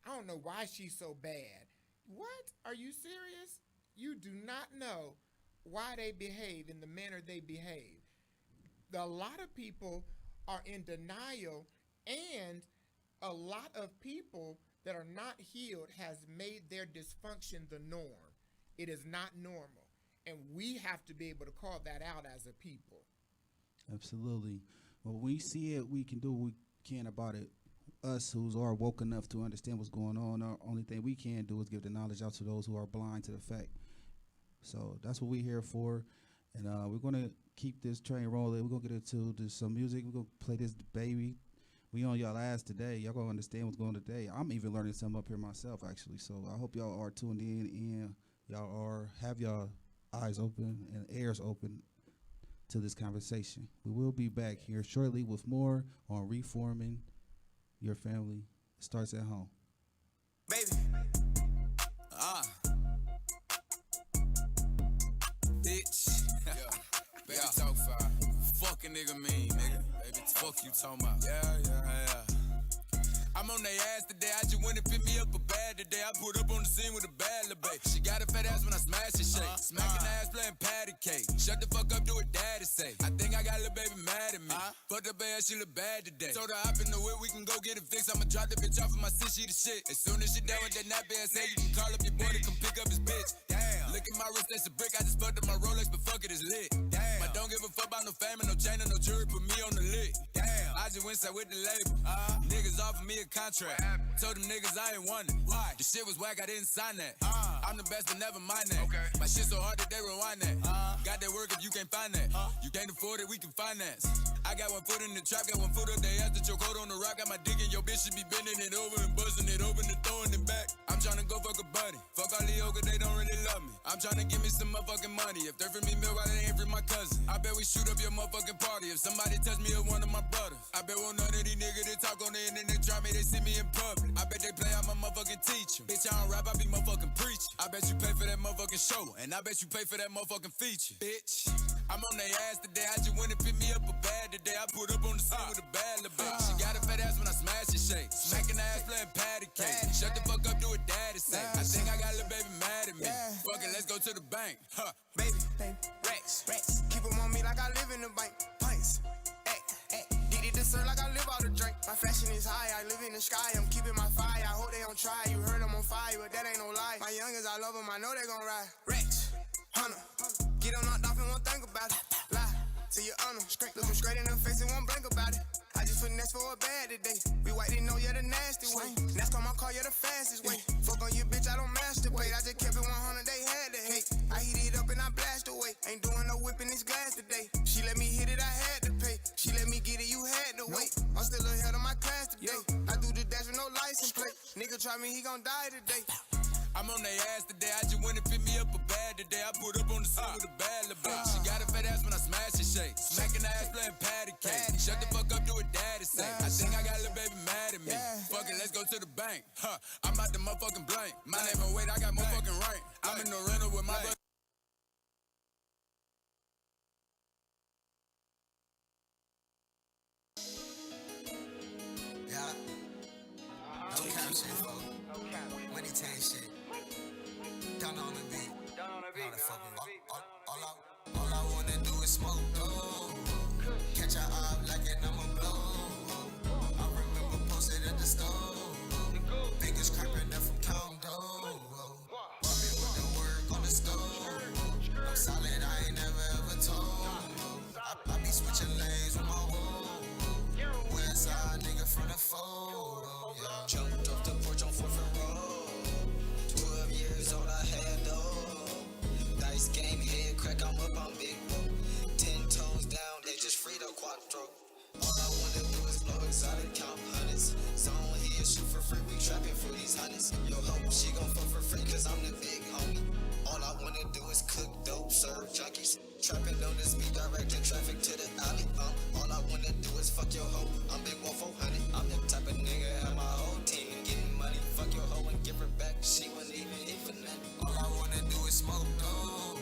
I don't know why she's so bad. What? Are you serious? You do not know why they behave in the manner they behave. A lot of people are in denial, and a lot of people that are not healed has made their dysfunction the norm. It is not normal. And we have to be able to call that out as a people. Absolutely. Well, when we see it, we can do what we can about it. Us who are woke enough to understand what's going on, our only thing we can do is give the knowledge out to those who are blind to the fact. So that's what we're here for. And we're going to keep this train rolling. We're going to get into some music. We're going to play this baby. We on y'all ass today. Y'all going to understand what's going on today. I'm even learning something up here myself, actually. So I hope y'all are tuned in and y'all have y'all eyes open and ears open to this conversation. We will be back here shortly with more on reforming your family. It starts at home. Baby. Bitch. Baby talk fire. Fuck a nigga mean, nigga. Baby fuck you talking about. Yeah. I'm on they ass today. I just went and pick me up a bag today. I put up on the scene with a bad little babe. She got a fat ass when I smash and shake. Smacking ass playing patty cake. Shut the fuck up, do what daddy say. I think I got a little baby mad at me. Fucked up ass, she look bad today. Told her hop in the whip, we can go get it fixed. I'ma drop the bitch off of my sis, she the shit. As soon as she done with that nappy ass head, you can call up your boy to come pick up his bitch. Damn. Look at my wrist, that's a brick. I just fucked up my Rolex, but fuck it, it's lit. Damn. I don't give a fuck about no fame and no chain and no jewelry. Put me on the lit. Damn. I just went side with the label. Niggas offered me a contract. Told them niggas I ain't want it. Why? The shit was whack, I didn't sign that. I'm the best, but never mind that. Okay. My shit so hard that they rewind that. Got that work if you can't find that. You can't afford it, we can finance. I got one foot in the trap, got one foot up. They asked that your coat on the rock. Got my dick in your bitch, should be bending it over and buzzing it open and throwing it back. I'm tryna go fuck a buddy. Fuck all the yoga, they don't really love me. I'm tryna give me some motherfucking money. If they're for me, milk, why they ain't for my cousin? I bet we shoot up your motherfucking party. If somebody touch me or one of my brothers. I bet won't none of these niggas that talk on the internet try me, they see me in public. I bet they play, I'm a motherfucking teacher. Bitch, I don't rap, I be motherfucking preaching. I bet you pay for that motherfucking show, and I bet you pay for that motherfucking feature. Bitch, I'm on they ass today. I just went and pick me up a bag today. I put up on the scene with a bad little bitch. She got a fat ass when I smash and shake. Smacking ass playing patty cake. Shut the fuck up, do what daddy say. I think I got a little baby mad at me. Fuck it, let's go to the bank. Baby, racks. Keep them on me like I live in the bank. Pints, DD dessert like I live out the drink. My fashion is high, I live in the sky. I'm keeping my fire, I hope they don't try. You heard I'm on fire, but that ain't no lie. My youngers, I love them, I know they gon' ride. Racks, Hunter, get on knocked off and won't think about it. Lie to your honor, look them straight in the face and won't blink about it. I just finesse for a bag today. We white didn't know you're the nasty way. NASCAR my car, you're the fastest way. Fuck on your bitch, I don't masturbate. I just kept it 100, they had to hate. I heat it up and I blast away. Ain't doing no whipping this glass today. She let me hit it, I had to pay. She let me get it, you had to wait. I'm still ahead of my class today. I do the dash with no license plate. Nigga try me, he gon' die today. I'm on they ass today. I just went and pick me up a bag today. I put up on the scene with a bad little bitch. She got a fat ass when I smash and shake. Smacking ass playing patty cake. Shut the fuck up, do what daddy say. I think I got a little baby mad at me. Fuck it, let's go to the bank. I'm out the motherfucking blank. My name and weight, I got motherfucking rank. I'm in the rental with my brother. Yeah. No cap shit, folks. Money tank shit. Down on the beat. All I wanna do is smoke dope. Catch a op like it, I'ma blow. I remember posted at the stove. Biggest crappin' up from Condo. Bumpin' with the work on the stove. I'm solid, I ain't never ever told. I be switching lanes with my woe. West side nigga from the fold. Yeah. Jumped off the porch on 4th and Road. 12 years old, I had though. Dice game, head crack, I'm up, I'm big. 10 toes down, they just free the quattro. All I wanna do is blow exotic, count hundreds. Zone here, shoot for free, we trapping for these hundreds. Yo, hope she gon' fuck for free, cause I'm the big homie. All I wanna do is cook dope, serve junkies. Trapping on this beat, directing traffic to the alley. All I wanna do is fuck your hoe. I'm big 1-400. I'm the type of nigga, have my whole team and getting money. Fuck your hoe and give her back. She wasn't even hit for nothing. All I wanna do is smoke dope.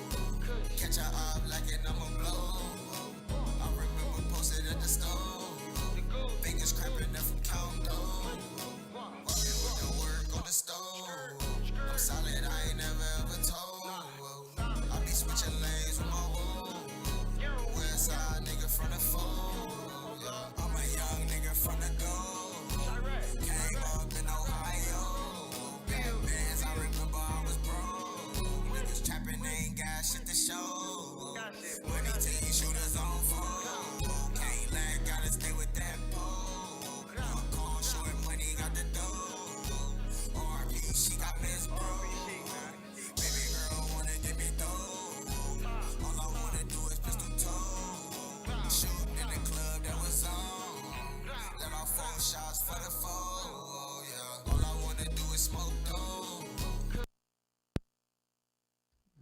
Catch a op like it, I'ma blow. I remember posted at the stove. Biggest crappin' up from Condo. Working with the work on the stove. I'm solid, I ain't never ever told. I be switching lanes with my woe. West side nigga from the fold. Yeah. I'm a young nigga from the go. Came up in Ohio. Bad bands, I remember I was broke. Niggas trapping, they ain't got shit to show. Money team shooters on phone. Can't lag, gotta stay with that pole. Call short money, got the dough. RP, she got Miss Bro. Baby girl wanna get me dough. All I wanna do is pistol toe. Shooting in the club that was on. Let off 4 shots for the foe. Yeah. All I wanna do is smoke dope.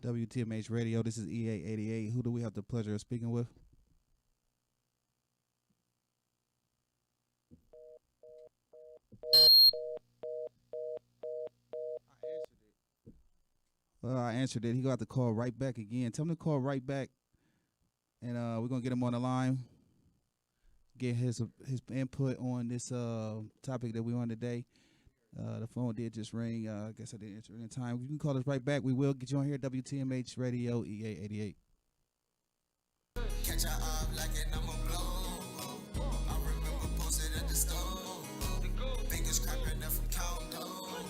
WTMH Radio. This is EA88. Who do we have the pleasure of speaking with? Well, I answered it. He got to call right back again. Tell him to call right back, and we're gonna get him on the line. Get his input on this topic that we're on today. The phone did just ring. I guess I didn't answer it in time. You can call us right back. We will get you on here. WTMH Radio EA88. Catch her up like it, I'ma blow. I remember posted at the store. Fingers cramping up from count dough.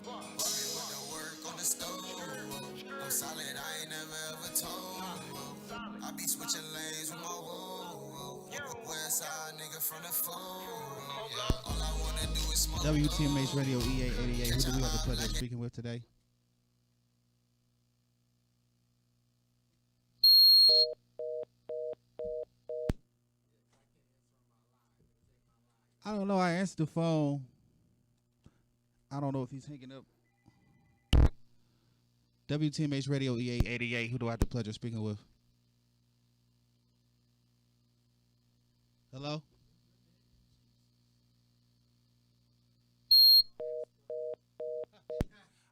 Working with the work on the stove. I'm solid, I ain't never ever told. I be switching lanes with my whoa. West side nigga from the phone. All I wanna do is smoke. WTMH Radio EA88. Who do we have the pleasure of speaking with today? I don't know. I answered the phone. I don't know if he's hanging up. WTMH Radio EA88. Who do I have the pleasure of speaking with? Hello?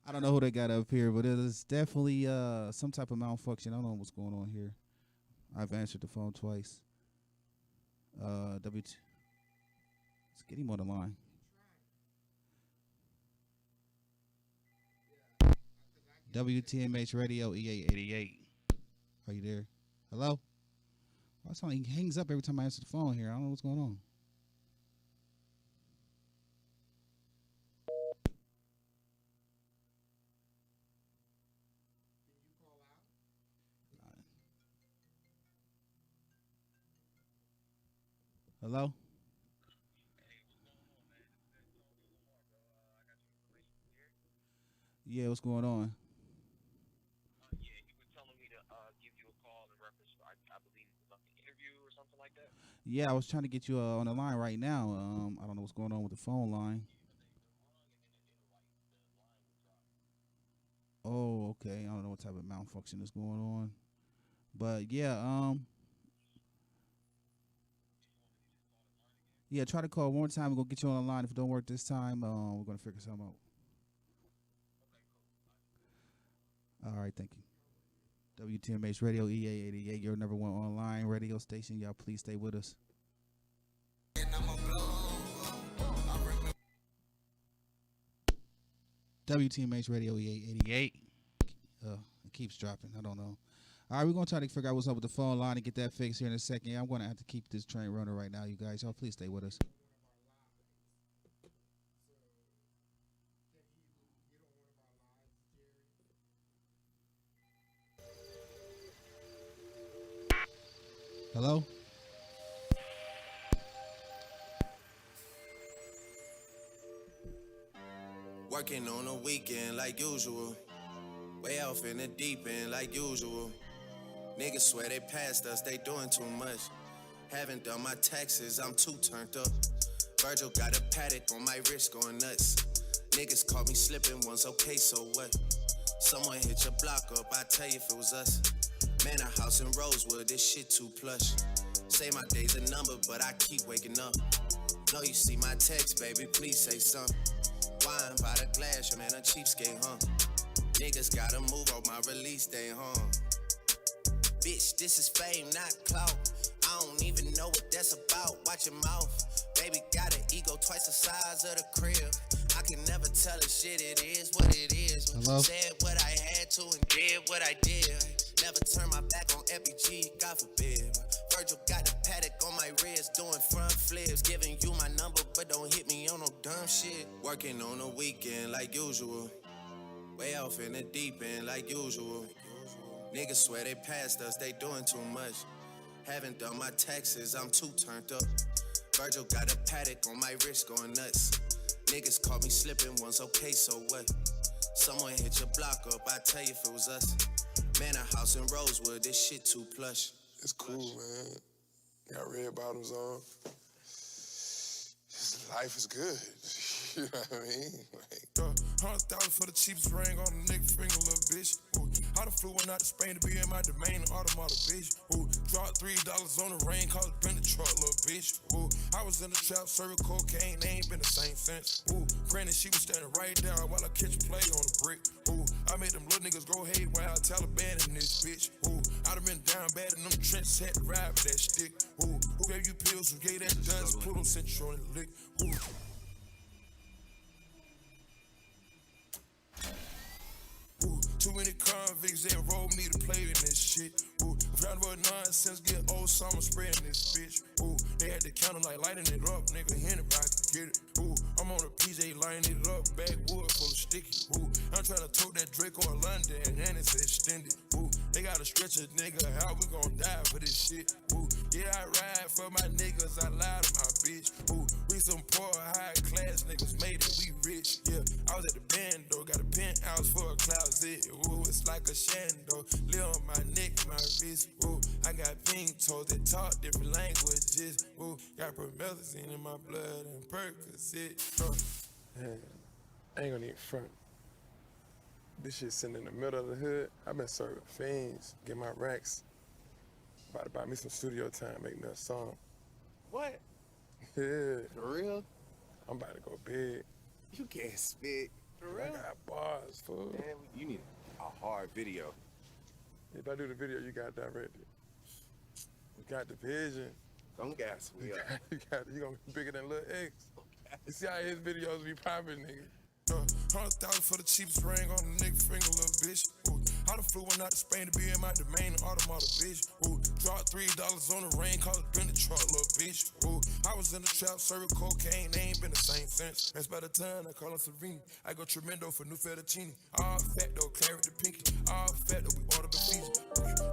I don't know who they got up here, but it is definitely some type of malfunction. I don't know what's going on here. I've answered the phone twice. Let's get him on the line. WTMH Radio EA88. Are you there? Hello? Why sound like he hangs up every time I answer the phone here? I don't know what's going on. Hello? Yeah, what's going on? Yeah, he was telling me to give you a call in reference to, I believe it was like an interview or something like that. Yeah, I was trying to get you on the line right now. I don't know what's going on with the phone line. Oh, okay. I don't know what type of malfunction is going on. But yeah, yeah, try to call one time. We're gonna get you on the line. If it don't work this time, we're gonna figure something out. All right, thank you. WTMH Radio EA88, your number one online radio station. Y'all please stay with us. WTMH Radio EA88. It keeps dropping. I don't know. All right, we're going to try to figure out what's up with the phone line and get that fixed here in a second. I'm going to have to keep this train running right now, you guys. Y'all please stay with us. Hello? Working on a weekend like usual. Way off in the deep end like usual. Niggas swear they passed us, they doing too much. Haven't done my taxes, I'm too turned up. Virgil got a paddock on my wrist going nuts. Niggas caught me slipping once, okay, so what? Someone hit your block up, I tell you if it was us. Man, a house in Rosewood, this shit too plush. Say my day's a number, but I keep waking up. Know you see my text, baby, please say something. Wine by the glass, man, a cheapskate, huh? Niggas gotta move on my release day, huh? Bitch, this is fame, not clout. I don't even know what that's about. Watch your mouth. Baby got an ego twice the size of the crib. I can never tell a shit, it is what it is. Hello? Said what I had to and did what I did. Never turn my back on FBG, God forbid. Virgil got the paddock on my wrist, doing front flips. Giving you my number, but don't hit me on no dumb shit. Working on a weekend like usual. Way off in the deep end like usual. Niggas swear they passed us, they doing too much. Haven't done my taxes, I'm too turned up. Virgil got a paddock on my wrist going nuts. Niggas caught me slipping once, okay, so what? Someone hit your block up, I tell you if it was us. Man, a house in Rosewood, this shit too plush. It's cool, man. Got red bottoms on. Life is good. You know what I mean? Like, $100,000 for the cheapest ring on a nigga finger, little bitch. Ooh, I done flew one out to Spain to be in my domain, automata, bitch. Ooh, dropped $3 on the rain, cause it been the truck, little bitch. Ooh, I was in the trap, serving cocaine, they ain't been the same since. Ooh, granted, she was standing right there while I catch a play on the brick. Ooh, I made them little niggas go hate while I Taliban in this bitch. Ooh, I done been down bad in them trenches, had to ride with that stick. Ooh, who gave you pills, who gave that dust, put them central in the lick. Ooh. Ooh, too many convicts that enrolled me to play in this shit. Ooh, round about nonsense, get old summer spreading this bitch. Ooh, they had the counter like lighting it up, nigga, anybody can get it. Ooh, I'm on a PJ lighting it up, backwood full of sticky. Ooh, I'm trying to tote that Drake on London and it's extended. Ooh, they gotta stretch a nigga out, we gon' die for this shit. Ooh, yeah, I ride for my niggas, I lie to my bitch. Ooh, we some poor, high class niggas made it, we rich. Yeah, I was at the band though, got a penthouse for a closet. Ooh, it's like a shando, live on my neck, my wrist. Ooh, I got pink toes that talk different languages. Ooh, got promethazine in my blood and Percocet. Man, I ain't gonna even front. This shit sitting in the middle of the hood. I've been serving fiends, get my racks. About to buy me some studio time, make me a song. What? Yeah. For real? I'm about to go big. You can't spit. For real? I got bars, fool. Man, you need a hard video. If I do the video, you got directed. You got the vision. Don't gas me up. You gonna be bigger than Lil X. You see how his videos be popping, nigga. 100,000 for the cheapest ring on the nigga finger, little bitch. Ooh, I done flew one out to Spain to be in my domain, automata, bitch. Ooh, dropped $3 on the rain, cause it been the truck, little bitch. Ooh, I was in the trap, serving cocaine, they ain't been the same since. That's by the time I call her Serena. I go tremendo for new fettuccine. All fat though, claret the pinky. All fat though, we order the Fiji.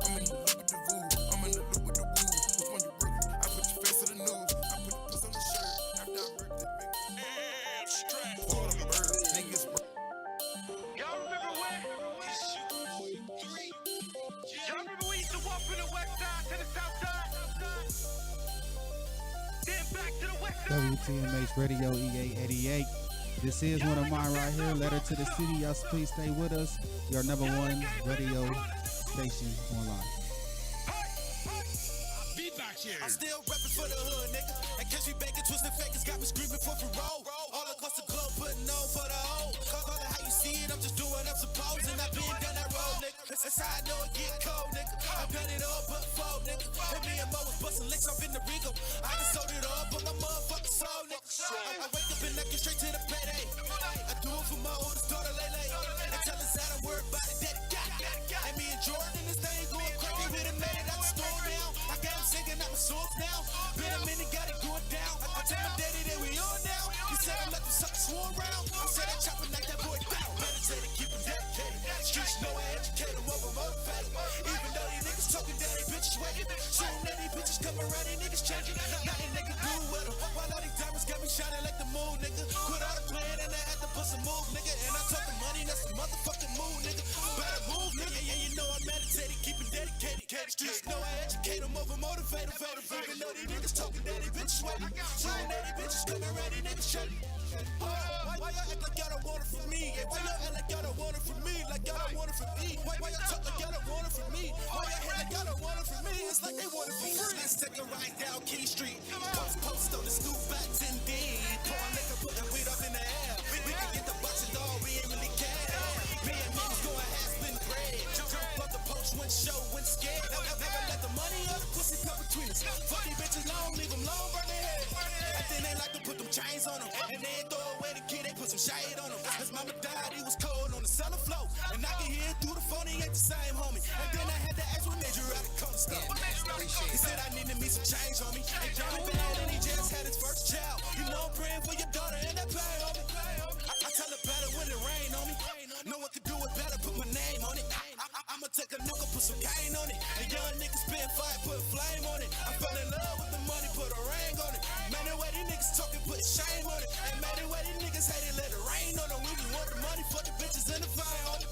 I'm in the loop with the voo, I'm in the loop with the woo. Which one you break? I put your face to the news, I put the puss on the shirt. After I break the all them birds, niggas. Y'all remember when? Y'all remember we used to walk from the west side to the south side? Then back to the west side. WTMH Radio EA 88. This is one of mine right here. Letter to the city. Y'all please stay with us. Your number one radio station online. I'm still reppin' for the hood, nigga. And catch me banking, twisted fakers got me screaming for parole. All across the globe, putting on for the old. Call it how you see it, I'm just doing up supposing. I've been down that road, nigga. That's how I know it get cold, nigga. I've done it all but fold, nigga. And me and Mo was bustin' licks off in the Rico. I done sold it all, but my motherfucking soul, nigga. I wake up and I get straight to the payday. I do it for my oldest daughter, Lele. And tell us I don't worry about it, daddy. And me and Jordan, this thing going crazy. We done made it out the storm now. I got him singing out the songs now. Been a minute, got it going down. I tell my daddy that we on now. He said I let them suckers swarm around. I said I chop it like that boy down. Meditated, keep him dedicated. Streets know I educate him, over motivated. Even though these niggas talking down, these bitches waiting. Soon that these bitches come around, these niggas changing. Nothing they can do with them. While all these diamonds got me shining like the moon, nigga. Quit all the playing and I had to put some move, nigga. And I took the money, that's the motherfucking move, nigga. Better move, nigga. Yeah, you know I meditated, keep it dedicated. Streets know I educate them, over motivated. Even though these niggas talking down, these bitches waiting. Soon that these bitches come around, these niggas changing. Why y'all act like y'all don't want it from me? Why y'all act like y'all don't want it from me? Like y'all don't want it from me? Why y'all talk like y'all don't want it from me? Why y'all act like y'all don't want it from me? It's like they want it for free. Let's take a ride down Key Street. Post on the stoop back 10 deep. Pour liquor, put the weed up in the air. We can get the boxes all, we ain't really care. Me and me was going half spin bread. Jump off the post, went show, went scared. Never let the money or the pussy come between us. Fuck these bitches long, leave them long, burn their head. And then they like to put them chains on them. And they ain't throw away the kid, they put some shade on them. His mama died, he was cold on the cellar floor. And I can hear it through the phone, he ain't the same homie. And then I had to ask what made you out of corner store. He said I needed me some change on me. And Johnny bad and he just had his first child. You know I'm praying for your daughter and that pay on me. I tell her better when it rain on me. No one can do it better, put my name on it. I'ma take a nigga, put some cane on it. And young niggas spin fire, put flame on it. I fell in love with the money, put a ring on it. Man, the way these niggas talking, put shame on it. And man, the way these niggas hate it, let it rain on them. We just want the money for the bitches in the fire on it.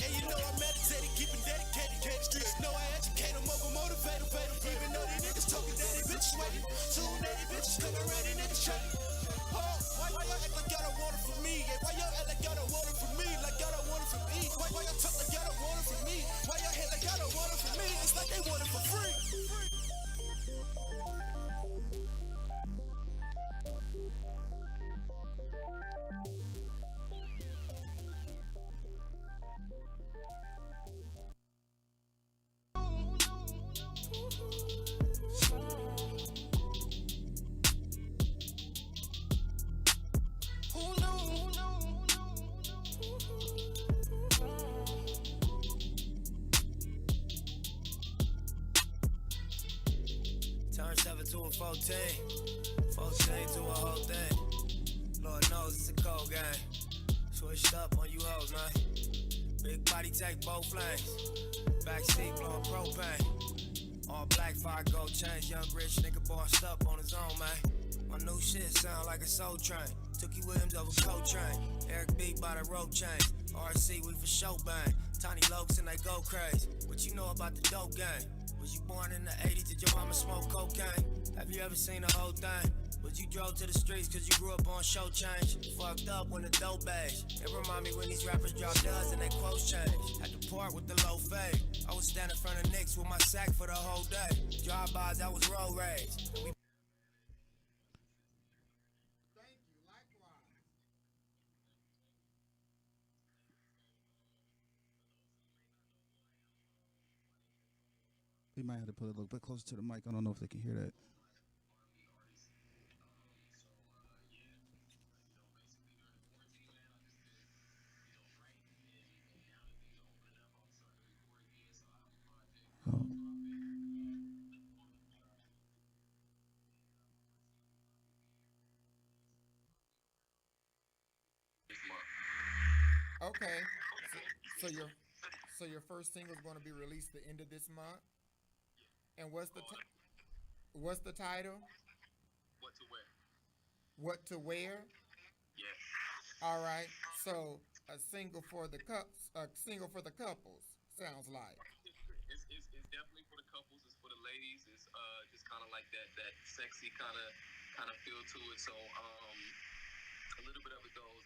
And you know I meditated, keep it dedicated. Streets know I educate them, over motivated. Even though these niggas talking, that these bitches waiting. Soon that these bitches come around, these niggas shaking. Why y'all act like y'all don't want it from me? Yeah, why y'all act like y'all don't want it from me? Like y'all don't want it from me. Why y'all talk like y'all don't want it from me? Why y'all hate like y'all don't want it from me? It's like they want it for free. Turn 7 to a 14, 14 to a whole thing. Lord knows it's a cold game. Switched up on you hoes, man. Big body take both lanes. Backseat blowing propane. All black, fire gold chains. Young rich nigga bossed up on his own, man. My new shit sound like a soul train. Tookie Williams over Coltrane. Eric B by the rope chain. RC, we for show bang. Tiny Lokes and they go crazy. What you know about the dope game? Was you born in the 80s? Did your mama smoke cocaine? Have you ever seen the whole thing? Was you drove to the streets cause you grew up on show change? Fucked up when the dope age. It remind me when these rappers drop duds and they quotes change. Had to part with the low fade. I was standing in front of Knicks with my sack for the whole day. Drive-bys, I was road rage. We might have to put it a little bit closer to the mic. I don't know if they can hear that. Okay. So your first single is going to be released the end of this month. And what's the title? What to wear? What to wear? Yes. All right. So a single for the couples sounds like. It's definitely for the couples. It's for the ladies. It's just kind of like that sexy kind of feel to it. So a little bit of it goes.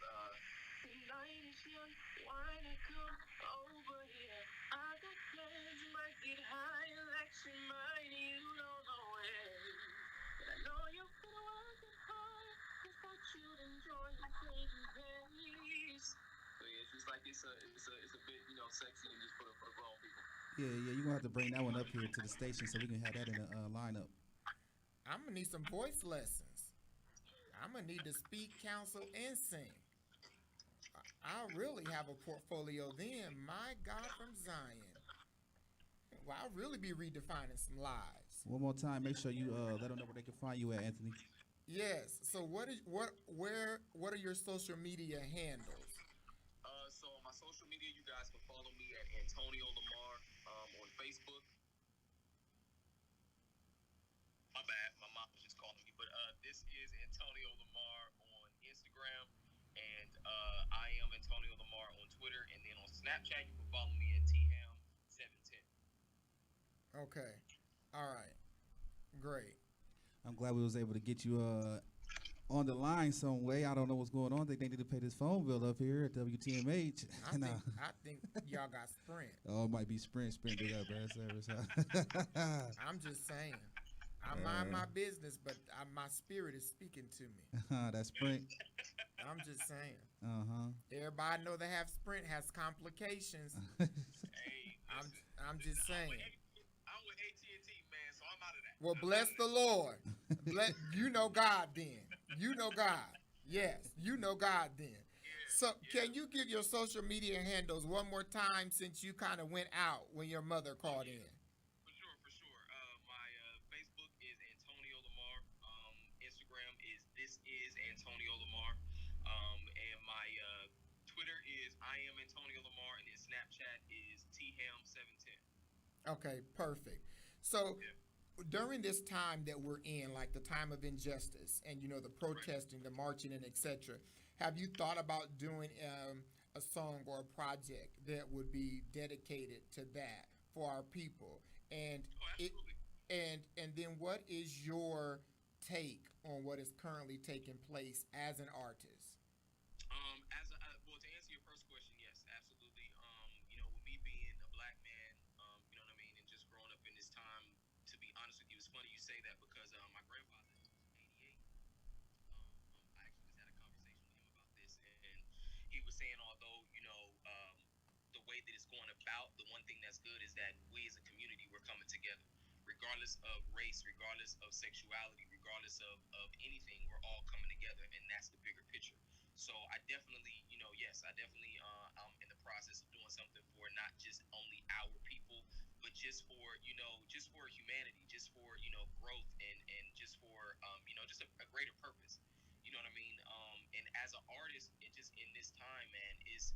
Night is young, why not come over here? I got plans, might get high, like she might, you don't know it. But I know you're gonna work it hard, just thought you'd enjoy the taking place. So yeah, it's just like it's a bit, sexy and just for the grown people. Yeah, you're going to have to bring that one up here to the station so we can have that in the lineup. I'm going to need some voice lessons. I'm going to need to speak, counsel, and sing. I'll really have a portfolio then. My God from Zion. Well, I'll really be redefining some lives. One more time, make sure you let them know where they can find you at, Anthony. Yes. So what are your social media handles? So on my social media, you guys can follow me at Antonio Lamar on Facebook. My bad, my mom was just calling me, but this is Antonio Lamar on Instagram. And I am Antonio Lamar on Twitter, and then on Snapchat you can follow me at THAM710. Okay, all right, great. I'm glad we was able to get you on the line some way. I don't know what's going on. They need to pay this phone bill up here at WTMH. I think y'all got Sprint. Oh, it might be Sprint. Sprint did that bad service. I'm just saying. I mind my business, but my spirit is speaking to me. That's Sprint. I'm just saying. Everybody know that have Sprint has complications. Hey, I'm just saying. I'm with AT&T, man, so I'm out of that. Well, bless the Lord. You know God then. You know God. Yes, you know God then. So can you give your social media handles one more time since you kind of went out when your mother called in? For sure. My Facebook is Antonio Lamar. Instagram is This Is Antonio Lamar. And my Twitter is I Am Antonio Lamar, and then Snapchat is THAM710. Okay, perfect. So during this time that we're in, like the time of injustice and, the protesting, the marching, and etc., have you thought about doing a song or a project that would be dedicated to that for our people? And and then what is your take on what is currently taking place as an artist? Well, to answer your first question, yes, absolutely. With me being a black man, you know what I mean, and just growing up in this time, to be honest with you, it's funny you say that because my grandfather is 88. I actually just had a conversation with him about this, and he was saying, although the way that it's going about, the one thing that's good is that we as a community we're coming together, regardless of race, regardless of sexuality, regardless of anything, we're all coming together, and that's the bigger picture. So I definitely, yes, I definitely, I'm in the process of doing something for not just only our people, but just for, just for humanity, just for, growth and just for, just a greater purpose. You know what I mean? And as an artist, it just in this time, man, it's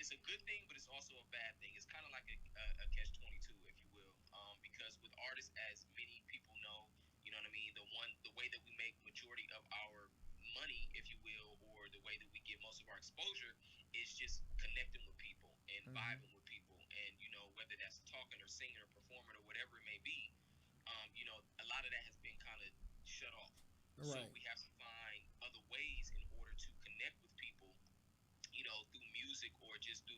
a good thing, but it's also a bad thing. It's kind of like a catch 22, if you will, because with artists, as many people know, you know what I mean. The way that we make majority of our money, if you will, or the way that we get most of our exposure is just connecting with people and vibing with people, and whether that's talking or singing or performing or whatever it may be, a lot of that has been kind of shut off. So Right. we have to find other ways in order to connect with people, through music or just through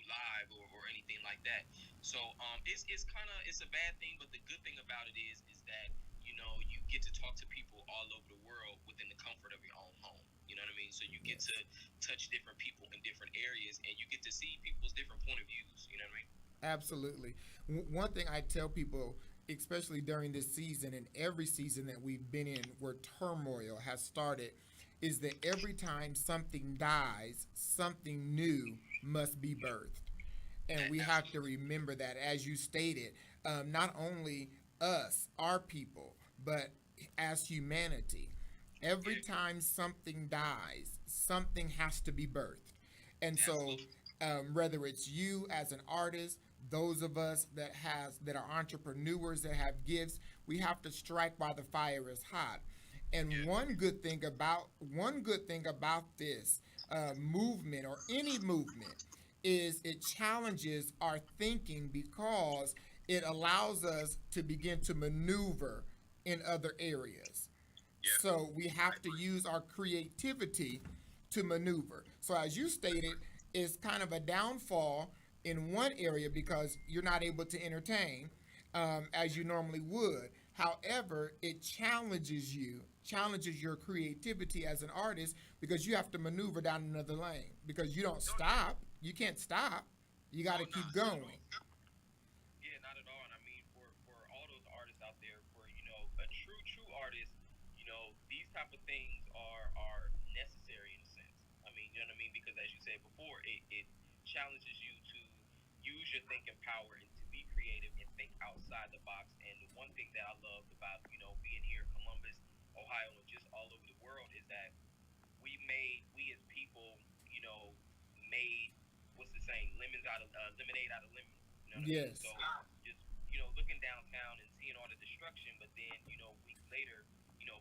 live or anything like that. So it's kind of it's a bad thing, but the good thing about it is that you get to talk to people all over the world within the comfort of your own home. You know what I mean? So you get to touch different people in different areas, and you get to see people's different point of views. You know what I mean? Absolutely. One thing I tell people, especially during this season and every season that we've been in where turmoil has started, is that every time something dies, something new must be birthed. And we have to remember that, as you stated, not only us, our people, but as humanity. Every time something dies, something has to be birthed. And so, whether it's you as an artist, those of us that are entrepreneurs that have gifts, we have to strike while the fire is hot. And one good thing about this movement or any movement is it challenges our thinking because it allows us to begin to maneuver in other areas. So we have to use our creativity to maneuver. So as you stated, it's kind of a downfall in one area because you're not able to entertain as you normally would. However, it challenges your creativity as an artist because you have to maneuver down another lane because you don't stop. You can't stop. You got to keep going. Yeah, not at all. And I mean, for all those artists out there, for a true artist, these type of things are necessary in a sense. I mean, you know what I mean? Because as you said before, it challenges you to use your thinking power and to be creative and think outside the box. And the one thing that I love about being here in Columbus, Ohio, and just all over the world is that we as people, made what's the saying, lemons out of lemonade out of lemons. You know what I mean? Yes. So just looking downtown and seeing all the destruction, but then weeks later,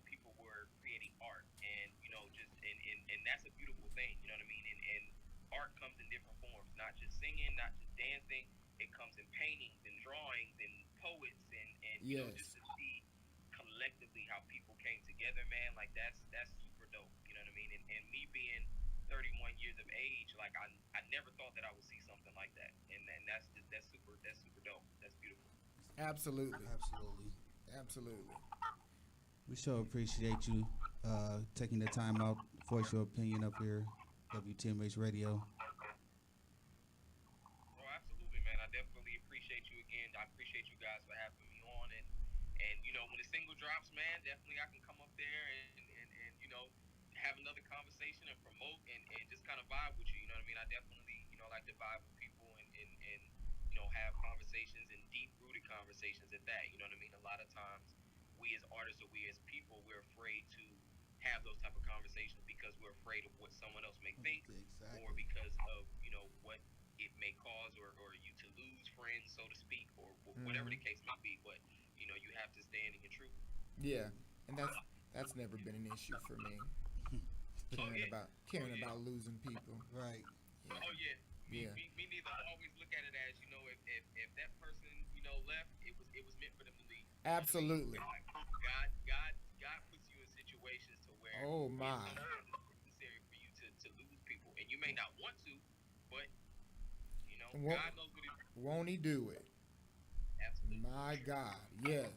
people were creating art, and just and that's a beautiful thing. You know what I mean? And art comes in different forms, not just singing, not just dancing. It comes in paintings and drawings and poets and just Yes. to see collectively how people came together, man. Like that's super dope. You know what I mean? And me being 31 years of age, like I never thought that I would see something like that, and that's super dope. That's beautiful. Absolutely. Absolutely. Absolutely. We sure appreciate you taking the time out to voice your opinion up here, WTMH Radio. Oh, absolutely, man. I definitely appreciate you again. I appreciate you guys for having me on, and when the single drops, man, definitely I can come up there and have another conversation and promote and just kind of vibe with you. You know what I mean? I definitely like to vibe with people and have conversations and deep rooted conversations at that. You know what I mean? A lot of times we as artists or we as people, we're afraid to have those type of conversations because we're afraid of what someone else may think, or because of what it may cause, or you to lose friends, so to speak, or whatever the case may be. But you have to stand in your truth. Yeah, and that's never been an issue for me. Caring about losing people. Right. Yeah. Oh yeah. Yeah. Me neither. I always look at it as if that person left, it was meant for them to leave. Absolutely. God Oh my. Necessary for you to lose people, and you may not want to, but you know, God knows what He. Won't He do it? Absolutely. My God, yes,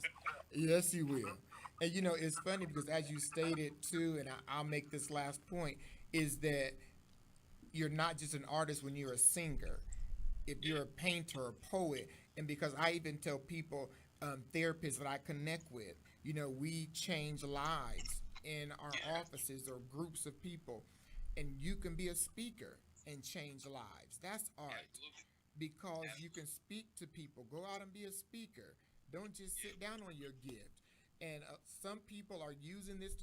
yes, He will. And you know, it's funny because as you stated too, and I'll make this last point, is that you're not just an artist when you're a singer. If you're a painter or poet, and because I even tell people, therapists that I connect with, you know, we change lives in our offices or groups of people, and you can be a speaker and change lives. That's art. Because you can speak to people. Go out and be a speaker. Don't just sit down on your gift. And some people are using this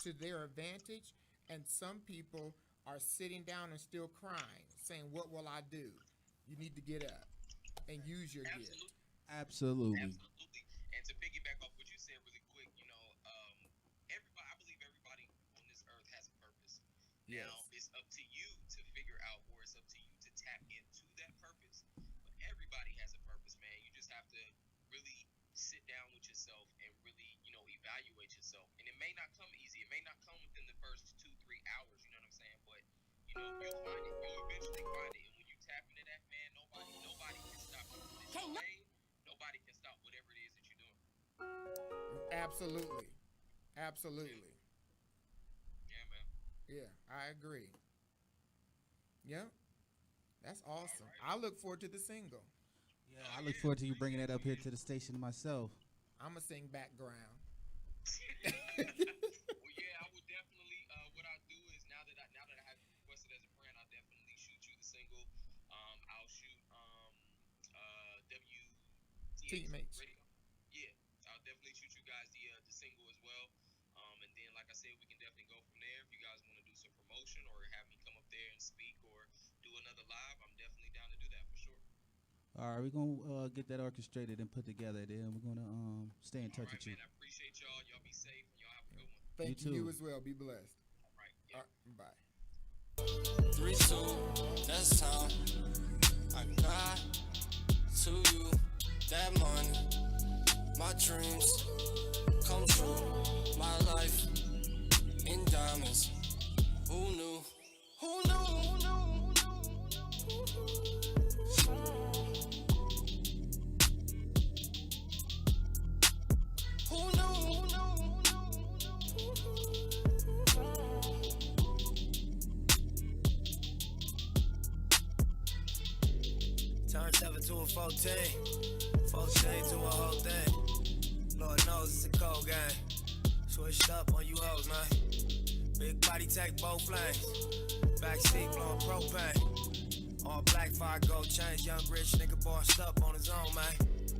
to their advantage, and some people are sitting down and still crying, saying, "What will I do?" You need to get up and use your gift. Absolutely. Absolutely. And to piggyback off what you said really quick, you know, everybody, I believe everybody on this earth has a purpose. Yes. Now, it's up to you to figure out, or it's up to you to tap into that purpose. But everybody has a purpose, man. You just have to really sit down with yourself and really, you know, evaluate yourself. And it may not come easy. It may not come within the first 2-3 hours. You know what I'm saying? But you know, you'll find it. You'll eventually find it. And when you tap into that, man, nobody can stop you. Nobody can stop whatever it is that you're doing. Absolutely. Absolutely. Yeah, man. Yeah, I agree. Yeah. That's awesome. I look forward to the single. Yeah, I look forward to you bringing that up here to the station myself. I'm going to sing background. Well, yeah, I would definitely. What I do is now that I have requested as a friend, I'll definitely shoot you the single. I'll shoot Teammates. Radio. Yeah, I'll definitely shoot you guys the single as well. And then, like I said, we can definitely go from there. If you guys want to do some promotion or have me come up there and speak or do another live, I'm definitely down to do that for sure. All right, we're going to get that orchestrated and put together. Then we're going to stay in touch with you. Man, I appreciate y'all. Y'all be safe and y'all have a good one. Thank You too. you as well. Be blessed. All right. Yeah. All right, bye. 3, 2, that's time. I got to you that money. My dreams come true. My life in diamonds. Who knew? Who knew? Who knew? Who knew? Turn 7 to a 14, 14 to a whole thing. Lord knows it's a cold game. Switched up on you hoes, man. Big body take both lanes. Backseat blowing propane. All black fire gold chains. Young rich nigga bossed up on his own, man.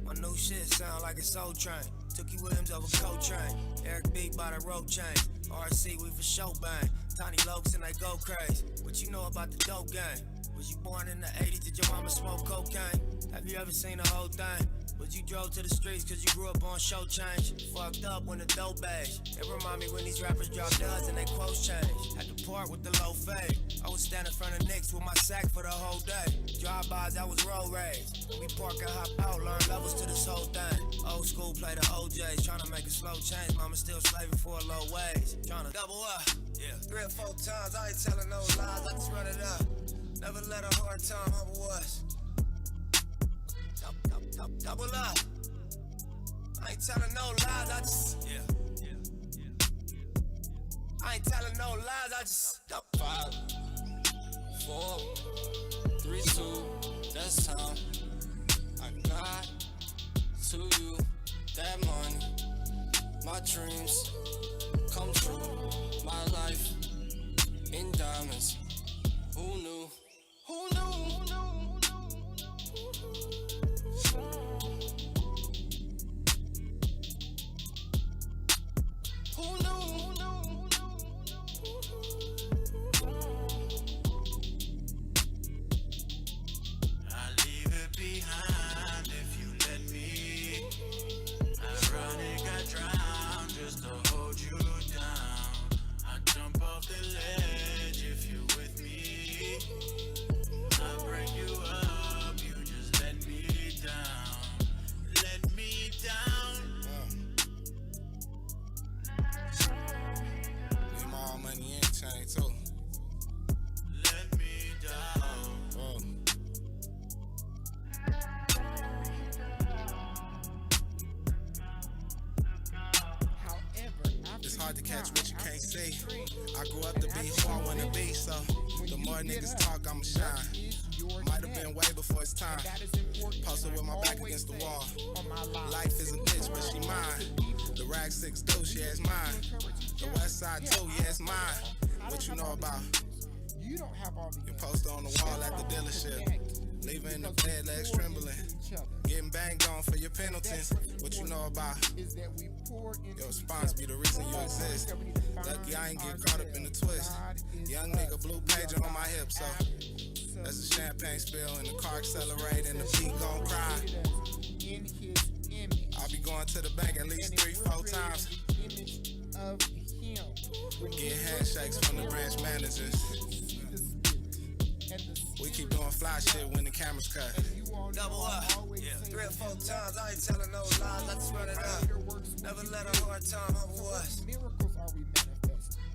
My new shit sound like it's Soul Train. Tookie Williams over Coltrane. Eric B by the rope chain. RC we for show bang. Tiny Lokes and they go crazy. What you know about the dope game? Was you born in the 80s? Did your mama smoke cocaine? Have you ever seen the whole thing? Was you drove to the streets cause you grew up on show change? Fucked up when the dope age. It remind me when these rappers drop duds and they quotes change. Had to part with the low fade. I was standing in front of Knicks with my sack for the whole day. Drive-bys, I was road rage. We park and hop out, learn levels to this whole thing. Old school play the OJs, tryna make a slow change. Mama still slaving for a low wage. Tryna double up, yeah. 3 or 4 times, I ain't telling no lies, I just run it up. Never let a hard time humble us. Double up. I ain't telling no lies, I just I ain't telling no lies, I just 5, 4, 3, 2, that's time. I got to you that money. My dreams come true. My life in diamonds. Who knew? Who knew? Who knew? Who knew? I'll leave it behind if you let me. Ironic, I drown just to hold you down. I jump off the ledge if you're with me. hard to catch what you can't see. I grew up to be who I wanna be, so the more niggas talk, I'ma shine. Might have been way before it's time. Posted with my back against the wall. Life is a bitch, but she mine. The rag 6'2", yeah, it's mine. The west side too, yeah, it's mine. What you know about? You don't have all the poster on the wall at the dealership. Leaving the bed, legs trembling. Getting banged on for your penalties. What you know about? Your response be the reason you exist. Lucky I ain't get caught up in the twist. Young nigga blue pager on my hip, so that's a champagne spill and the car accelerate and the beat gon' cry. I'll be going to the bank at least 3-4 times. Get handshakes from the branch managers. We keep doing fly shit when the cameras cut. Double up, 3 or 4 times, I ain't telling no lies, I just run it up. Never let a hard time over us.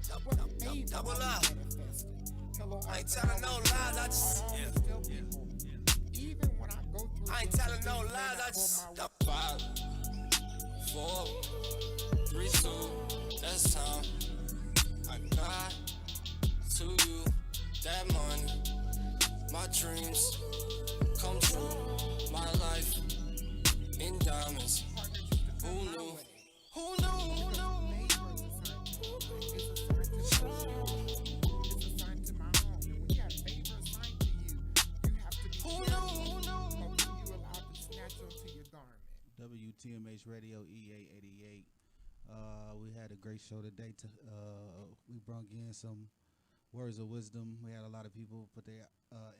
Double up, I ain't telling no lies, I just, I ain't telling no lies, I just. 5, 4, 3, 2, that's time. I got to you that money. My dreams come true. My life in diamonds. Who knew? Who knew? Who knew? WTMH Radio EA88. We had a great show today. We brought in some words of wisdom. We had a lot of people put their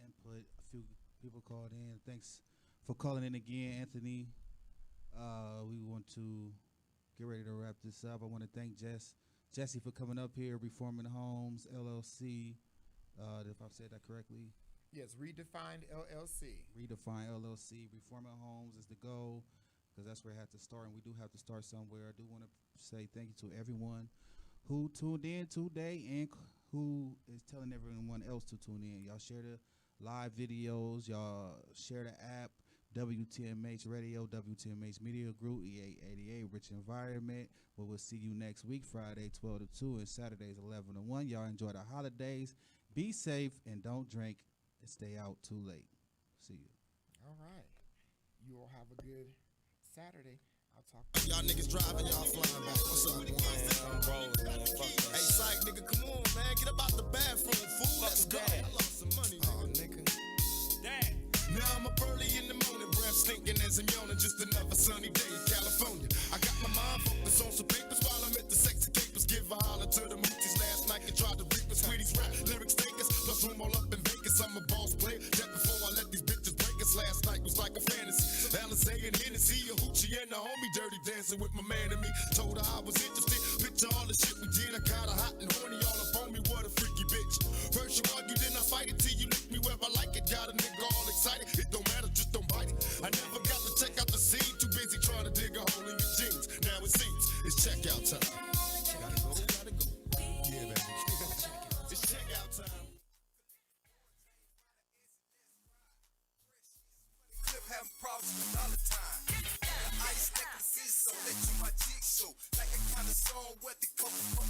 input. A few people called in. Thanks for calling in again, Anthony. We want to get ready to wrap this up. I want to thank Jesse for coming up here, Reforming Homes, LLC. If I've said that correctly. Yes, Redefined LLC. Redefined LLC. Reforming Homes is the goal, because that's where it had to start, and we do have to start somewhere. I do want to say thank you to everyone who tuned in today and who is telling everyone else to tune in. Y'all share the live videos. Y'all share the app, WTMH Radio, WTMH Media Group, EA88, Rich Environment. But we'll see you next week, Friday, 12 to 2, and Saturdays, 11 to 1. Y'all enjoy the holidays. Be safe and don't drink and stay out too late. See you. All right. You all have a good Saturday. I'll talk. Y'all niggas driving, y'all flying back. What's up, boy? I'm rolling, man. Fuck that. Hey, psych, nigga, come on, man. Get up out the bathroom, fool. Let's go. I lost some money, nigga. Dad. Now I'm up early in the morning, breath stinking as I'm yawning. Just another sunny day in California. I got my mind focused on some papers while I'm at the sexy capers. Give a holler to the moochies last night and tried to reap us. Sweeties rap, lyrics takers, plus room all up in Vegas. I'm a boss player. That before I let these bitches break us. Last night was like a fantasy. Alizé and Hennessy, a hoochie and a homie dirty dancing with my man and me. Told her I was interested. Picture all the shit we did. I got her hot and horny all up on me. What a freaky bitch. First you argue, then I fight it till you lick me where I like it. Got a nigga all excited. It don't matter, just don't bite it. I never got to check out the scene. Too busy trying to dig a hole in your jeans. Now it seems it's checkout time. Gotta go. Yeah, baby. It's checkout time. Have problems all the time. The ice necklaces, so let you my jigsaw. Like a kind of song where the couple